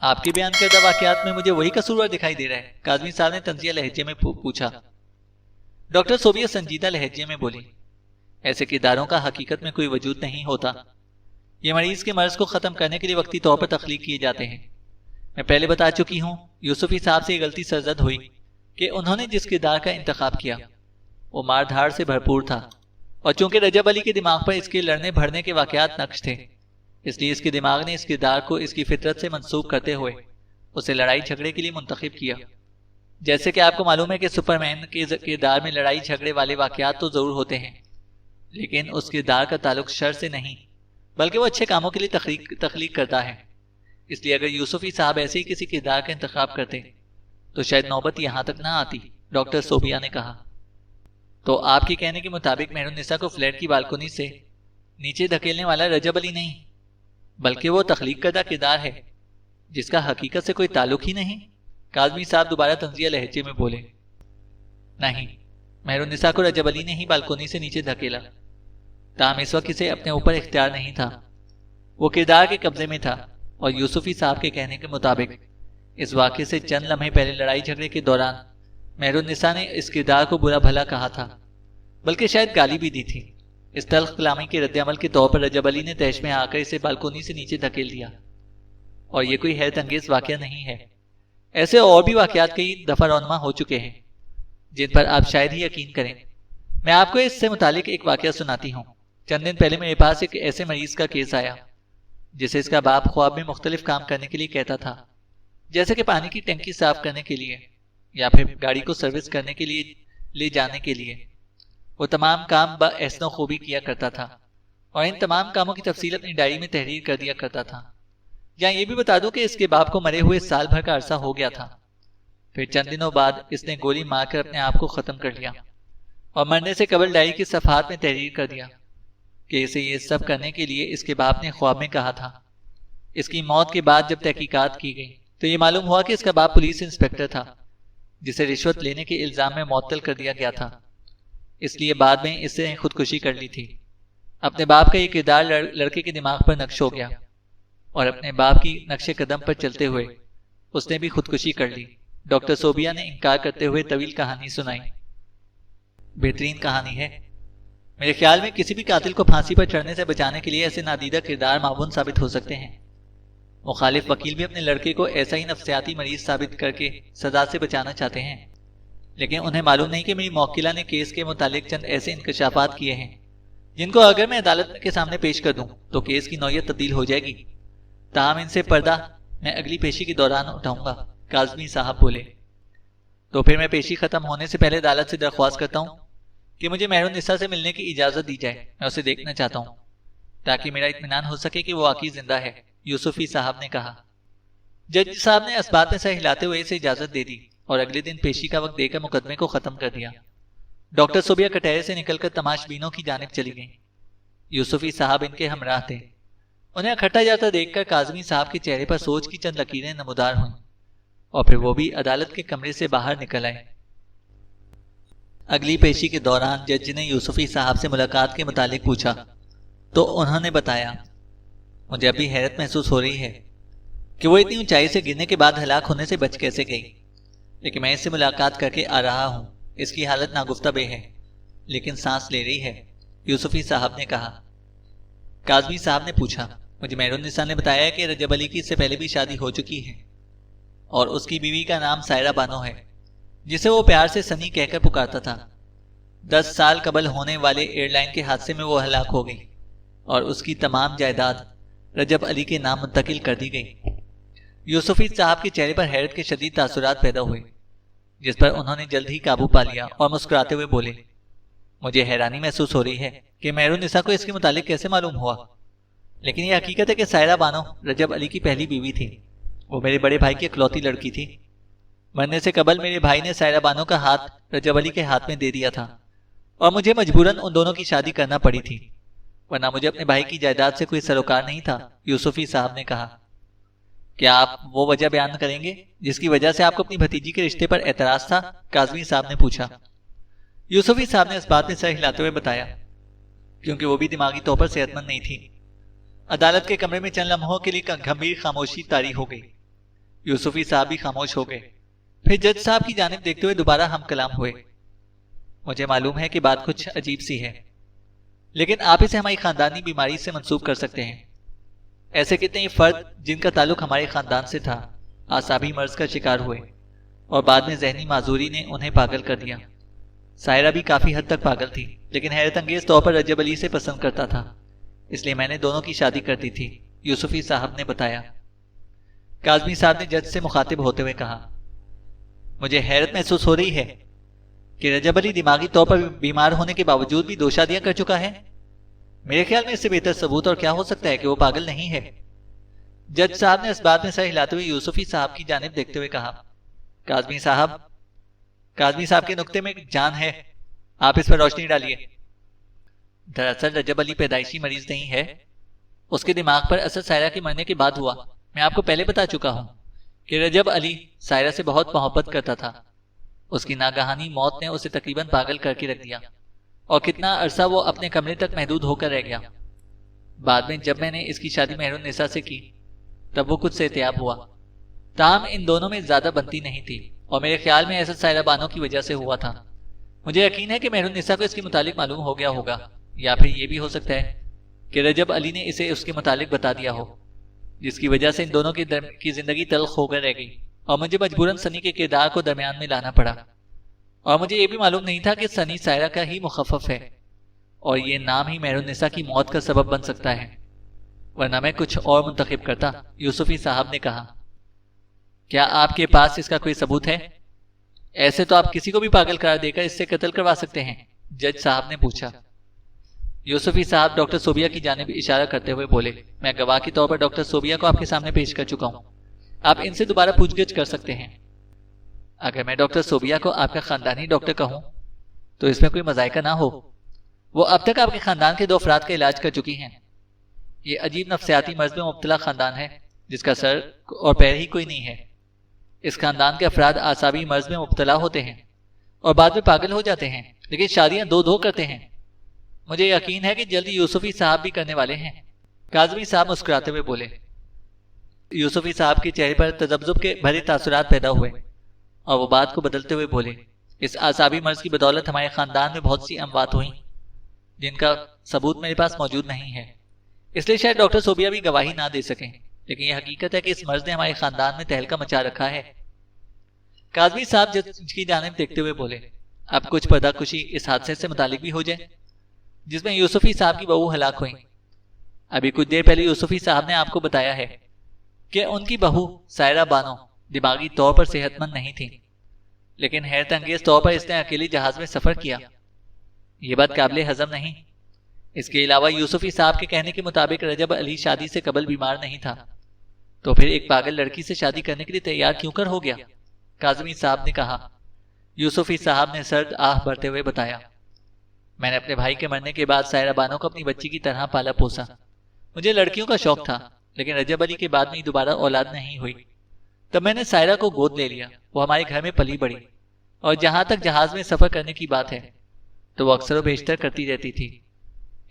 آپ کے بیان کردہ واقعات میں مجھے وہی قصوروار دکھائی دے رہا ہے، کاظمی صاحب نے طنزیہ لہجے میں پوچھا۔ ڈاکٹر صوبیہ سنجیدہ لہجے میں بولی، ایسے کرداروں کا حقیقت میں کوئی وجود نہیں ہوتا، یہ مریض کے مرض کو ختم کرنے کے لیے وقتی طور پر تخلیق کیے جاتے ہیں۔ میں پہلے بتا چکی ہوں، یوسفی صاحب سے یہ غلطی سرزد ہوئی کہ انہوں نے جس کردار کا انتخاب کیا وہ مار دھاڑ سے بھرپور تھا، اور چونکہ رجب علی کے دماغ پر اس کے لڑنے بھڑنے کے واقعات نقش تھے، اس لیے اس کے دماغ نے اس کردار کو اس کی فطرت سے منسوب کرتے ہوئے اسے لڑائی جھگڑے کے لیے منتخب کیا۔ جیسے کہ آپ کو معلوم ہے کہ سپرمین کے کردار میں لڑائی جھگڑے والے واقعات تو ضرور ہوتے ہیں، لیکن اس کردار کا تعلق شر سے نہیں بلکہ وہ اچھے کاموں کے لیے تخلیق کرتا ہے۔ اس لیے اگر یوسفی صاحب ایسے ہی کسی کردار کا انتخاب کرتے تو شاید نوبت یہاں تک نہ آتی، ڈاکٹر صوبیہ نے کہا۔ تو آپ کے کہنے کے مطابق مہر النساء کو فلیٹ کی بالکنی سے نیچے دھکیلنے والا رجب علی نہیں بلکہ وہ تخلیق کردہ کردار ہے جس کا حقیقت سے کوئی تعلق ہی نہیں؟ کاظمی صاحب دوبارہ طنزیہ لہجے میں بولے۔ نہیں، مہر النساء کو رجب علی نے ہی بالکنی سے نیچے دھکیلا، تاہم اس وقت اسے اپنے اوپر اختیار نہیں تھا، وہ کردار کے قبضے میں تھا، اور یوسفی صاحب کے کہنے کے مطابق اس واقعے سے چند لمحے پہلے لڑائی جھگڑے کے دوران مہر النساء نے اس کردار کو برا بھلا کہا تھا، بلکہ شاید گالی بھی دی تھی۔ اس تلخ کلامی کے رد عمل کے طور پر رجب علی نے تیش میں آ کر اسے بالکونی سے نیچے دھکیل دیا۔ اور یہ کوئی حیرت انگیز واقعہ نہیں ہے، ایسے اور بھی واقعات کئی دفعہ رونما ہو چکے ہیں جن پر آپ شاید ہی یقین کریں۔ میں آپ کو اس سے متعلق ایک واقعہ سناتی ہوں۔ چند دن پہلے میرے پاس ایک ایسے مریض کا کیس آیا جسے اس کا باپ خواب میں مختلف کام کرنے کے لیے کہتا تھا، جیسے کہ پانی کی ٹنکی صاف کرنے کے لیے یا پھر گاڑی کو سروس کرنے کے لیے لے جانے کے لیے۔ وہ تمام کام بحسن و خوبی کیا کرتا تھا اور ان تمام کاموں کی تفصیل اپنی ڈائری میں تحریر کر دیا کرتا تھا۔ یا یہ بھی بتا دوں کہ اس کے باپ کو مرے ہوئے سال بھر کا عرصہ ہو گیا تھا۔ پھر چند دنوں بعد اس نے گولی مار کر اپنے آپ کو ختم کر لیا اور مرنے سے قبل ڈائری کے صفحات میں تحریر کر دیا کہ اسے یہ سب کرنے کے لیے اس کے باپ نے خواب میں کہا تھا۔ اس کی موت کے بعد جب تحقیقات کی گئی تو یہ معلوم ہوا کہ اس کا باپ پولیس انسپکٹر تھا جسے رشوت لینے کے الزام میں معطل کر دیا گیا تھا، اس لیے بعد میں اس نے خودکشی کر لی تھی۔ اپنے باپ کا یہ کردار لڑکے کے دماغ پر نقش ہو گیا اور اپنے باپ کی نقش قدم پر چلتے ہوئے اس نے بھی خودکشی کر لی۔ ڈاکٹر صوبیہ نے انکار کرتے ہوئے طویل کہانی سنائی۔ بہترین کہانی ہے۔ میرے خیال میں کسی بھی قاتل کو پھانسی پر چڑھنے سے بچانے کے لیے ایسے نادیدہ کردار معاون ثابت ہو سکتے ہیں۔ مخالف وکیل بھی اپنے لڑکے کو ایسا ہی نفسیاتی مریض ثابت کر کے سزا سے بچانا چاہتے ہیں، لیکن انہیں معلوم نہیں کہ میری موکلہ نے کیس کے متعلق چند ایسے انکشافات کیے ہیں جن کو اگر میں عدالت کے سامنے پیش کر دوں تو کیس کی نوعیت تبدیل ہو جائے گی۔ تاہم ان سے پردہ میں اگلی پیشی کے دوران اٹھاؤں گا، کاظمی صاحب بولے۔ تو پھر میں پیشی ختم ہونے سے پہلے عدالت سے درخواست کرتا ہوں کہ مجھے مہر النساء سے ملنے کی اجازت دی جائے، میں اسے دیکھنا چاہتا ہوں تاکہ میرا اطمینان ہو سکے کہ وہ واقعی زندہ ہے، یوسفی صاحب نے کہا۔ جج صاحب نے اسبات میں سر ہلاتے ہوئے اسے اجازت دے دی اور اگلے دن پیشی کا وقت دے کر مقدمے کو ختم کر دیا۔ ڈاکٹر صوبیہ کٹہرے سے نکل کر تماش بینوں کی جانب چلی گئیں۔ یوسفی صاحب ان کے ہمراہ تھے۔ انہیں اکٹھا جاتا دیکھ کر کاظمی صاحب کے چہرے پر سوچ کی چند لکیریں نمودار ہوئیں اور پھر وہ بھی عدالت کے کمرے سے باہر نکل آئے۔ اگلی پیشی کے دوران جج نے یوسفی صاحب سے ملاقات کے متعلق پوچھا تو انہوں نے بتایا، مجھے ابھی حیرت محسوس ہو رہی ہے کہ وہ اتنی اونچائی سے گرنے کے بعد ہلاک ہونے سے بچ کیسے گئی، لیکن میں اس سے ملاقات کر کے آ رہا ہوں۔ اس کی حالت ناگفتہ بے ہے لیکن سانس لے رہی ہے، یوسفی صاحب نے کہا۔ کاظمی صاحب نے پوچھا، مجھے مہر النساء نے بتایا کہ رجب علی کی اس سے پہلے بھی شادی ہو چکی ہے اور اس کی بیوی کا نام سائرہ بانو ہے جسے وہ پیار سے سنی کہہ کر پکارتا تھا۔ 10 سال قبل ہونے والے ایئر لائن کے حادثے میں وہ ہلاک ہو گئی اور اس کی تمام جائیداد رجب علی کے نام منتقل کر دی گئی۔ یوسفی صاحب کے چہرے پر حیرت کے شدید تاثرات پیدا ہوئے جس پر انہوں نے جلد ہی قابو پا لیا اور مسکراتے ہوئے بولے، مجھے حیرانی محسوس ہو رہی ہے کہ مہر النساء کو اس کے متعلق کیسے معلوم ہوا، لیکن یہ حقیقت ہے کہ سائرہ بانو رجب علی کی پہلی بیوی تھی۔ وہ میرے بڑے بھائی کی اکلوتی لڑکی تھی۔ مرنے سے قبل میرے بھائی نے سائرہ بانو کا ہاتھ رجب علی کے ہاتھ میں دے دیا تھا اور مجھے مجبوراً ان دونوں کی شادی کرنا پڑی تھی، ورنہ مجھے اپنے بھائی کی جائیداد سے کوئی سروکار نہیں تھا، یوسفی صاحب نے کہا۔ کیا آپ وہ وجہ بیان کریں گے جس کی وجہ سے آپ کو اپنی بھتیجی کے رشتے پر اعتراض تھا؟ کاظمی صاحب نے پوچھا۔ یوسفی صاحب نے اس بات میں سر ہلاتے ہوئے بتایا، کیونکہ وہ بھی دماغی طور پر صحت مند نہیں تھی۔ عدالت کے کمرے میں چند لمحوں کے لیے گمبھیر خاموشی طاری ہو گئی۔ یوسفی صاحب بھی خاموش ہو گئے، پھر جج صاحب کی جانب دیکھتے ہوئے دوبارہ ہم کلام ہوئے۔ مجھے معلوم ہے کہ بات کچھ عجیب سی ہے، لیکن آپ اسے ہماری خاندانی بیماری سے منسوب کر سکتے ہیں۔ ایسے کتنے ہی فرد جن کا تعلق ہمارے خاندان سے تھا اعصابی مرض کا شکار ہوئے اور بعد میں ذہنی معذوری نے انہیں پاگل کر دیا۔ سائرہ بھی کافی حد تک پاگل تھی، لیکن حیرت انگیز طور پر رجب علی سے پسند کرتا تھا، اس لیے میں نے دونوں کی شادی کر دی تھی، یوسفی صاحب نے بتایا۔ کاظمی صاحب نے جج سے مخاطب ہوتے ہوئے کہا، مجھے حیرت محسوس ہو رہی ہے کہ رجب علی دماغی طور پر بیمار ہونے کے باوجود بھی 2 شادیاں کر چکا ہے۔ میرے خیال میں اس سے بہتر ثبوت اور کیا ہو سکتا ہے کہ وہ پاگل نہیں ہے۔ جج صاحب نے اس بات میں سر ہلاتے ہوئے یوسفی صاحب کی جانب دیکھتے ہوئے کہا، کاظمی صاحب کے نقطے میں جان ہے، آپ اس پر روشنی ڈالیے۔ دراصل رجب علی پیدائشی مریض نہیں ہے، اس کے دماغ پر اثر سائرہ کے مرنے کے بعد ہوا۔ میں آپ کو پہلے بتا چکا ہوں کہ رجب علی سائرہ سے بہت محبت کرتا تھا۔ اس کی ناگہانی موت نے اسے تقریباً پاگل کر کے رکھ دیا اور کتنا عرصہ وہ اپنے کمرے تک محدود ہو کر رہ گیا۔ بعد میں جب میں نے اس کی شادی مہر النساء سے کی تب وہ کچھ سے احتیاط ہوا، تاہم ان دونوں میں زیادہ بنتی نہیں تھی اور میرے خیال میں ایسا سائرہ بانو کی وجہ سے ہوا تھا۔ مجھے یقین ہے کہ مہر النساء کو اس کے متعلق معلوم ہو گیا ہوگا، یا پھر یہ بھی ہو سکتا ہے کہ رجب علی نے اسے اس کے متعلق بتا دیا ہو، جس کی وجہ سے ان دونوں کی زندگی تلخ ہو کر رہ گئی اور مجھے مجبوراً سنی کے کردار کو درمیان میں لانا پڑا۔ اور مجھے یہ بھی معلوم نہیں تھا کہ سنی سائرہ کا ہی مخفف ہے اور یہ نام ہی مہر النساء کی موت کا سبب بن سکتا ہے، ورنہ میں کچھ اور منتخب کرتا، یوسفی صاحب نے کہا۔ کیا آپ کے پاس اس کا کوئی ثبوت ہے؟ ایسے تو آپ کسی کو بھی پاگل قرار دے کر اس سے قتل کروا سکتے ہیں، جج صاحب نے پوچھا۔ یوسفی صاحب ڈاکٹر صوبیہ کی جانب اشارہ کرتے ہوئے بولے، میں گواہ کے طور پر ڈاکٹر صوبیہ کو آپ کے سامنے پیش کر چکا ہوں، آپ ان سے دوبارہ پوچھ گچھ کر سکتے ہیں۔ اگر میں ڈاکٹر صوبیہ کو آپ کا خاندانی ڈاکٹر کہوں تو اس میں کوئی مذائقہ نہ ہو، وہ اب تک آپ کے خاندان کے 2 افراد کا علاج کر چکی ہیں۔ یہ عجیب نفسیاتی مرض میں مبتلا خاندان ہے جس کا سر اور پیر ہی کوئی نہیں ہے۔ اس خاندان کے افراد اعصابی مرض میں مبتلا ہوتے ہیں اور بعد میں پاگل ہو جاتے ہیں، لیکن شادیاں 2 کرتے ہیں۔ مجھے یقین ہے کہ جلدی یوسفی صاحب بھی کرنے والے ہیں۔ کاظمی صاحب مسکراتے ہوئے بولے۔ یوسفی صاحب کے چہرے پر تذبذب کے بھرے تاثرات پیدا ہوئے اور وہ بات کو بدلتے ہوئے بولے، اس اعصابی مرض کی بدولت ہمارے خاندان میں بہت سی اموات ہوئیں جن کا ثبوت میرے پاس موجود نہیں ہے، اس لیے شاید ڈاکٹر صوبیہ بھی گواہی نہ دے سکیں، لیکن یہ حقیقت ہے کہ اس مرض نے ہمارے خاندان میں تہلکہ مچا رکھا ہے۔ کاظمی صاحب جج کی جانب دیکھتے ہوئے بولے، اب کچھ پردہ کشی اس حادثے سے متعلق بھی ہو جائے جس میں یوسفی صاحب کی بہو ہلاک ہوئی۔ ابھی کچھ دیر پہلے یوسفی صاحب نے آپ کو بتایا ہے کہ ان کی بہو سائرہ بانو دماغی طور پر صحت مند نہیں تھی، لیکن حیرت انگیز طور پر اس نے اکیلی جہاز میں سفر کیا۔ یہ بات قابل ہضم نہیں۔ اس کے علاوہ یوسفی صاحب کے کہنے کے مطابق رجب علی شادی سے قبل بیمار نہیں تھا، تو پھر ایک پاگل لڑکی سے شادی کرنے کے لیے تیار کیوں کر ہو گیا؟ کاظمی صاحب نے کہا۔ یوسفی صاحب نے سرد آہ بھرتے ہوئے بتایا، میں نے اپنے بھائی کے مرنے کے بعد سائرہ بانو کو اپنی بچی کی طرح پالا پوسا۔ مجھے لڑکیوں کا شوق تھا، لیکن رجب علی کے بعد میں دوبارہ اولاد نہیں ہوئی۔ تب میں نے سائرہ کو گود لے لیا، وہ ہمارے گھر میں پلی بڑھی، اور جہاں تک جہاز میں سفر کرنے کی بات ہے تو وہ اکثر و بیشتر کرتی رہتی تھی۔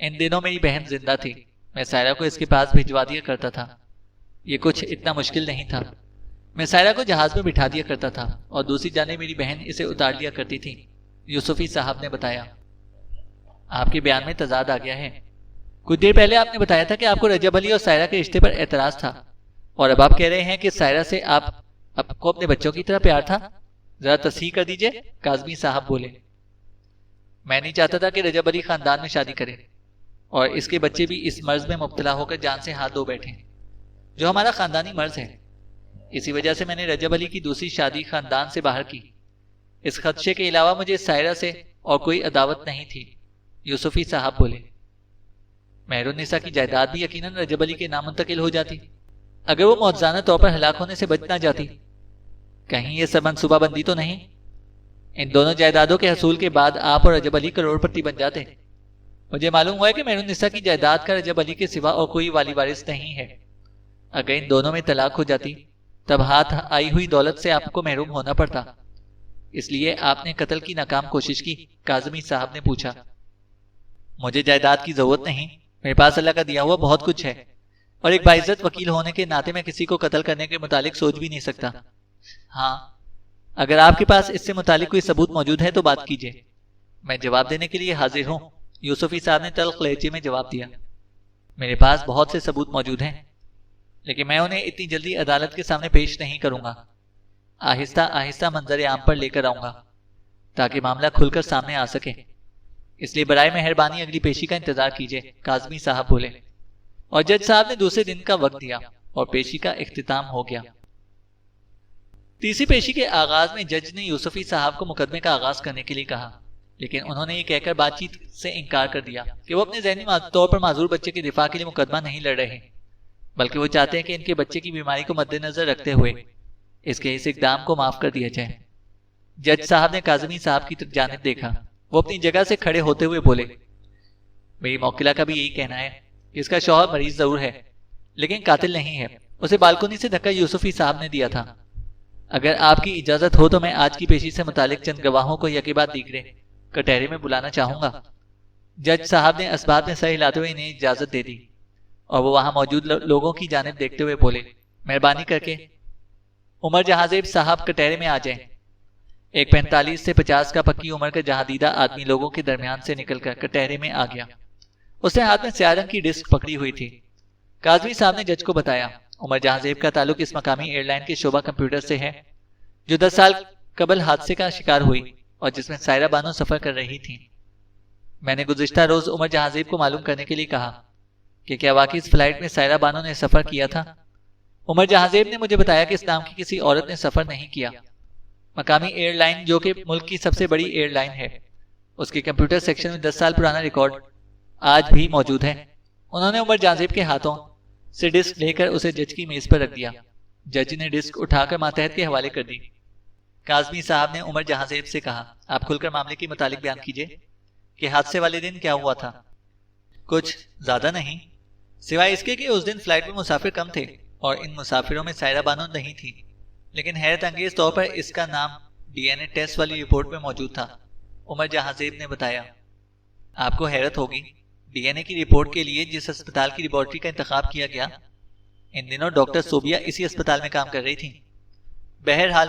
ان دنوں میری بہن زندہ تھی، میں سائرہ کو اس کے پاس بھجوا دیا کرتا تھا۔ یہ کچھ اتنا مشکل نہیں تھا، میں سائرہ کو جہاز میں بٹھا دیا کرتا تھا اور دوسری جانب میری بہن اسے اتار لیا کرتی تھی، یوسفی صاحب نے بتایا۔ آپ کے بیان میں تضاد آ گیا ہے۔ کچھ دیر پہلے آپ نے بتایا تھا کہ آپ کو رجب علی اور سائرہ کے رشتے پر اعتراض تھا، اور اب آپ کہہ رہے ہیں کہ سائرہ سے آپ کو اپنے بچوں کی طرح پیار تھا۔ ذرا تصحیح کر دیجئے، کاظمی صاحب بولے۔ میں نہیں چاہتا تھا کہ رجب علی خاندان میں شادی کرے اور اس کے بچے بھی اس مرض میں مبتلا ہو کر جان سے ہاتھ دھو بیٹھے، جو ہمارا خاندانی مرض ہے۔ اسی وجہ سے میں نے رجب علی کی دوسری شادی خاندان سے باہر کی۔ اس خدشے کے علاوہ مجھے سائرہ سے اور کوئی عداوت نہیں تھی، یوسفی صاحب بولے۔ مہر النساء کی جائیداد بھی یقیناً رجب علی کے نام منتقل ہو جاتی اگر وہ معجزانہ طور پر ہلاک ہونے سے بچ نہ جاتی۔ کہیں یہ سب منصوبہ بندی تو نہیں؟ ان دونوں جائیدادوں کے حصول کے بعد آپ اور رجب علی کروڑ پتی بن جاتے۔ مجھے معلوم ہوا ہے کہ مہر النساء کی جائیداد کا رجب علی کے سوا اور کوئی والی وارث نہیں ہے۔ اگر ان دونوں میں طلاق ہو جاتی تب ہاتھ آئی ہوئی دولت سے آپ کو محروم ہونا پڑتا، اس لیے آپ نے قتل کی ناکام کوشش کی، کاظمی صاحب نے پوچھا۔ مجھے جائیداد کی ضرورت نہیں، میرے پاس اللہ کا دیا ہوا بہت کچھ ہے، اور ایک باعزت وکیل ہونے کے ناطے میں کسی کو قتل کرنے کے متعلق سوچ بھی نہیں سکتا۔ ہاں، اگر آپ کے پاس اس سے متعلق کوئی ثبوت موجود ہے تو بات کیجیے، میں جواب دینے کے لیے حاضر ہوں، یوسفی صاحب نے تلخ لہجے میں جواب دیا۔ میرے پاس بہت سے ثبوت موجود ہیں، لیکن میں انہیں اتنی جلدی عدالت کے سامنے پیش نہیں کروں گا۔ آہستہ آہستہ منظر عام پر لے کر آؤں گا تاکہ معاملہ کھل کر سامنے آ سکے، اس لیے برائے مہربانی اگلی پیشی کا انتظار کیجیے، کاظمی صاحب بولے، اور جج صاحب نے دوسرے دن کا وقت دیا اور پیشی کا اختتام ہو گیا۔ تیسری پیشی کے آغاز میں جج نے یوسفی صاحب کو مقدمے کا آغاز کرنے کے لیے کہا، لیکن انہوں نے یہ کہہ کر بات چیت سے انکار کر دیا کہ وہ اپنے ذہنی طور پر معذور بچے کے دفاع کے لیے مقدمہ نہیں لڑ رہے، بلکہ وہ چاہتے ہیں کہ ان کے بچے کی بیماری کو مد نظر رکھتے ہوئے اس کے اس اقدام کو معاف کر دیا جائے۔ جج صاحب نے کاظمی صاحب کی جانب دیکھا، وہ اپنی جگہ سے کھڑے ہوتے ہوئے بولے، میری موکلہ کا بھی یہی کہنا ہے کہ اس کا شوہر مریض ضرور ہے لیکن قاتل نہیں ہے، اسے بالکنی سے دھکا یوسفی صاحب نے دیا تھا۔ اگر آپ کی اجازت ہو تو میں آج کی پیشی سے متعلق چند گواہوں کو یکے بعد دیگرے کٹہرے میں بلانا چاہوں گا۔ جج صاحب نے اسباب میں سر ہلاتے ہوئے انہیں اجازت دے دی اور وہ وہاں موجود لوگوں کی جانب دیکھتے ہوئے بولے، مہربانی کر کے عمر جہازیب صاحب کٹہرے میں آ جائیں۔ ایک 45 سے 50 کا پکی عمر کا جہادیدہ آدمی لوگوں کے درمیان سے نکل کر کٹہرے میں آ گیا اس نے ہاتھ میں سیاہ رنگ کی ڈسک پکڑی ہوئی تھی۔ کاظمی صاحب نے جج کو بتایا، عمر جہاں زیب کا تعلق اس مقامی ایئر لائن کے شعبہ کمپیوٹر سے ہے جو 10 سال قبل حادثے کا شکار ہوئی اور جس میں سائرہ بانو سفر کر رہی تھیں۔ میں نے گزشتہ روز عمر جہاں زیب کو معلوم کرنے کے لیے کہا کہ کیا واقعی اس فلائٹ میں سائرہ بانو نے سفر کیا تھا۔ عمر جہاں زیب نے مجھے بتایا کہ اس نام کی کسی عورت نے سفر نہیں کیا۔ مقامی ایئر لائن جو کہ ملک کی سب سے بڑی ایئر لائن ہے، اس کے کمپیوٹر سیکشن میں 10 سال پرانا ریکارڈ آج بھی موجود ہے۔ انہوں نے عمر جہاں زیب کے ہاتھوں سے ڈسک لے کر اسے جج کی میز پر رکھ دیا۔ جج نے ڈسک اٹھا کر ماتحت کے حوالے کر دی۔ کاظمی صاحب نے عمر جہاں زیب سے کہا، آپ کھل کر معاملے کے متعلق بیان کیجئے کہ حادثے والے دن کیا ہوا تھا۔ کچھ زیادہ نہیں، سوائے اس کے کہ اس دن فلائٹ میں مسافر کم تھے اور ان مسافروں میں سائرہ بانو نہیں تھی، لیکن حیرت انگیز طور پر اس کا نام ڈی این اے ٹیسٹ والی رپورٹ میں موجود تھا۔ عمر جہاں زیب نے بتایا، آپ کو حیرت ہوگی، ڈی این اے کی رپورٹ کے لیے جس اسپتال کی لیبارٹری کا انتخاب کیا گیا، ان دنوں ڈاکٹر صوبیہ اسی اسپتال میں کام کر رہی تھیں۔ بہرحال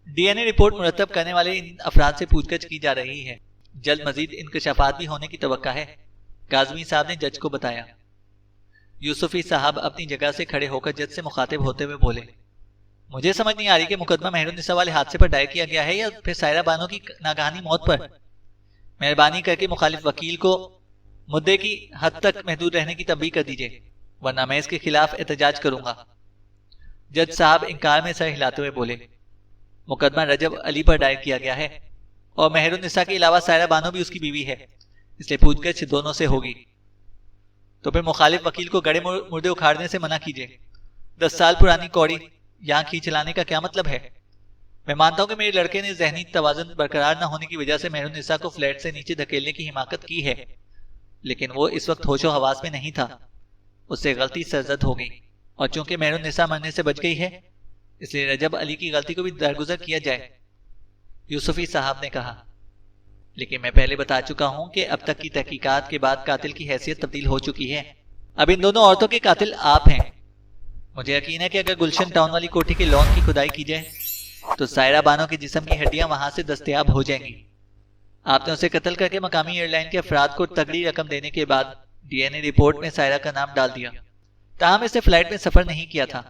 ڈی این اے رپورٹ مرتب کرنے والے ان افراد سے پوچھ گچھ کی جا رہی ہے، جلد مزید انکشافات بھی ہونے کی توقع ہے، کاظمی صاحب نے جج کو بتایا۔ یوسفی صاحب اپنی جگہ سے کھڑے ہو کر جج سے مخاطب ہوتے ہوئے بولے، مجھے سمجھ نہیں آ رہی کہ مقدمہ مہر النساء والے حادثے پر دائر کیا گیا ہے یا پھر سائرہ بانو کی ناگہانی موت پر۔ مہربانی کر کے مخالف وکیل کو مدعے کی حد تک محدود رہنے کی تنبیہ کر دیجیے، ورنہ میں اس کے خلاف احتجاج کروں گا۔ جج صاحب انکار میں سر ہلاتے ہوئے بولے، مقدمہ رجب علی پر دائر کیا گیا ہے اور مہر النساء کے علاوہ سائرہ بانو بھی اس کی بیوی ہے، اس لیے پوچھ گچھ دونوں سے ہوگی۔ تو پھر مخالف وکیل کو گڑے مردے اکھاڑنے سے منع کیجیے۔ 10 سال پرانی کوڑی یہاں کھینچ لانے کا کیا مطلب ہے؟ میں مانتا ہوں کہ میرے لڑکے نے ذہنی توازن برقرار نہ ہونے کی وجہ سے مہر النساء کو فلیٹ سے نیچے دھکیلنے کی حماقت کی ہے، لیکن وہ اس وقت ہوش و حواس میں نہیں تھا، اس سے غلطی سرزد ہو گئی، اور چونکہ مہر النساء مرنے سے بچ گئی ہے اس لیے رجب علی کی غلطی کو بھی درگزر کیا جائے۔ یوسفی صاحب نے کہا، لیکن میں پہلے بتا چکا ہوں کہ اب تک کی تحقیقات کے بعد قاتل کی حیثیت تبدیل ہو چکی ہے، اب ان دونوں عورتوں کے قاتل آپ ہیں۔ مجھے یقین ہے کہ اگر گلشن ٹاؤن والی کوٹھی کے لون کی کھدائی کی جائے تو سائرہ بانو کے جسم کی ہڈیاں وہاں سے دستیاب ہو جائیں گی۔ آپ نے اسے قتل کر کے مقامی ایئر لائن کے افراد کو تگڑی رقم دینے کے بعد ڈی این اے رپورٹ میں سائرہ کا نام ڈال دیا، تاہم اس نے فلائٹ میں سفر نہیں کیا تھا،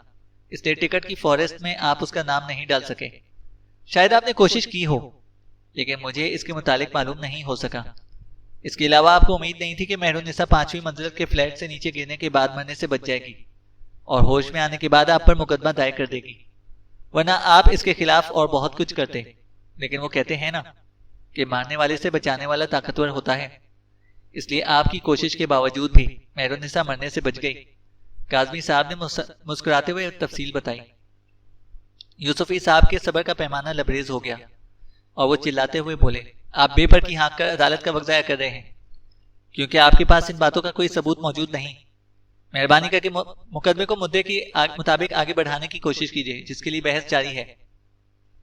اس لیے ٹکٹ کی فہرست میں آپ اس کا نام نہیں ڈال سکے۔ شاید آپ نے کوشش کی ہو، لیکن مجھے اس کے متعلق معلوم نہیں ہو سکا۔ اس کے علاوہ آپ کو امید نہیں تھی کہ مہر النساء 5ویں منزل کے فلیٹ سے نیچے گرنے کے بعد مرنے سے بچ جائے گی اور ہوش میں آنے کے بعد آپ پر مقدمہ دائر کر دے گی، ورنہ آپ اس کے خلاف اور بہت کچھ کرتے۔ لیکن وہ کہتے ہیں نا کہ مارنے والے سے بچانے والا طاقتور ہوتا ہے، اس لیے آپ کی کوشش کے باوجود بھی مہر النساء مرنے سے بچ گئی۔ کاظمی صاحب نے مسکراتے ہوئے تفصیل بتائی۔ یوسفی صاحب کے صبر کا پیمانہ لبریز ہو گیا اور وہ چلاتے ہوئے بولے، آپ بے پر کی ہانک کر عدالت کا وقت ضائع کر رہے ہیں، کیونکہ آپ کے پاس ان باتوں کا کوئی ثبوت موجود نہیں۔ مہربانی کر کے مقدمے کو مدعے کے مطابق آگے بڑھانے کی کوشش کیجیے، جس کے لیے بحث جاری ہے۔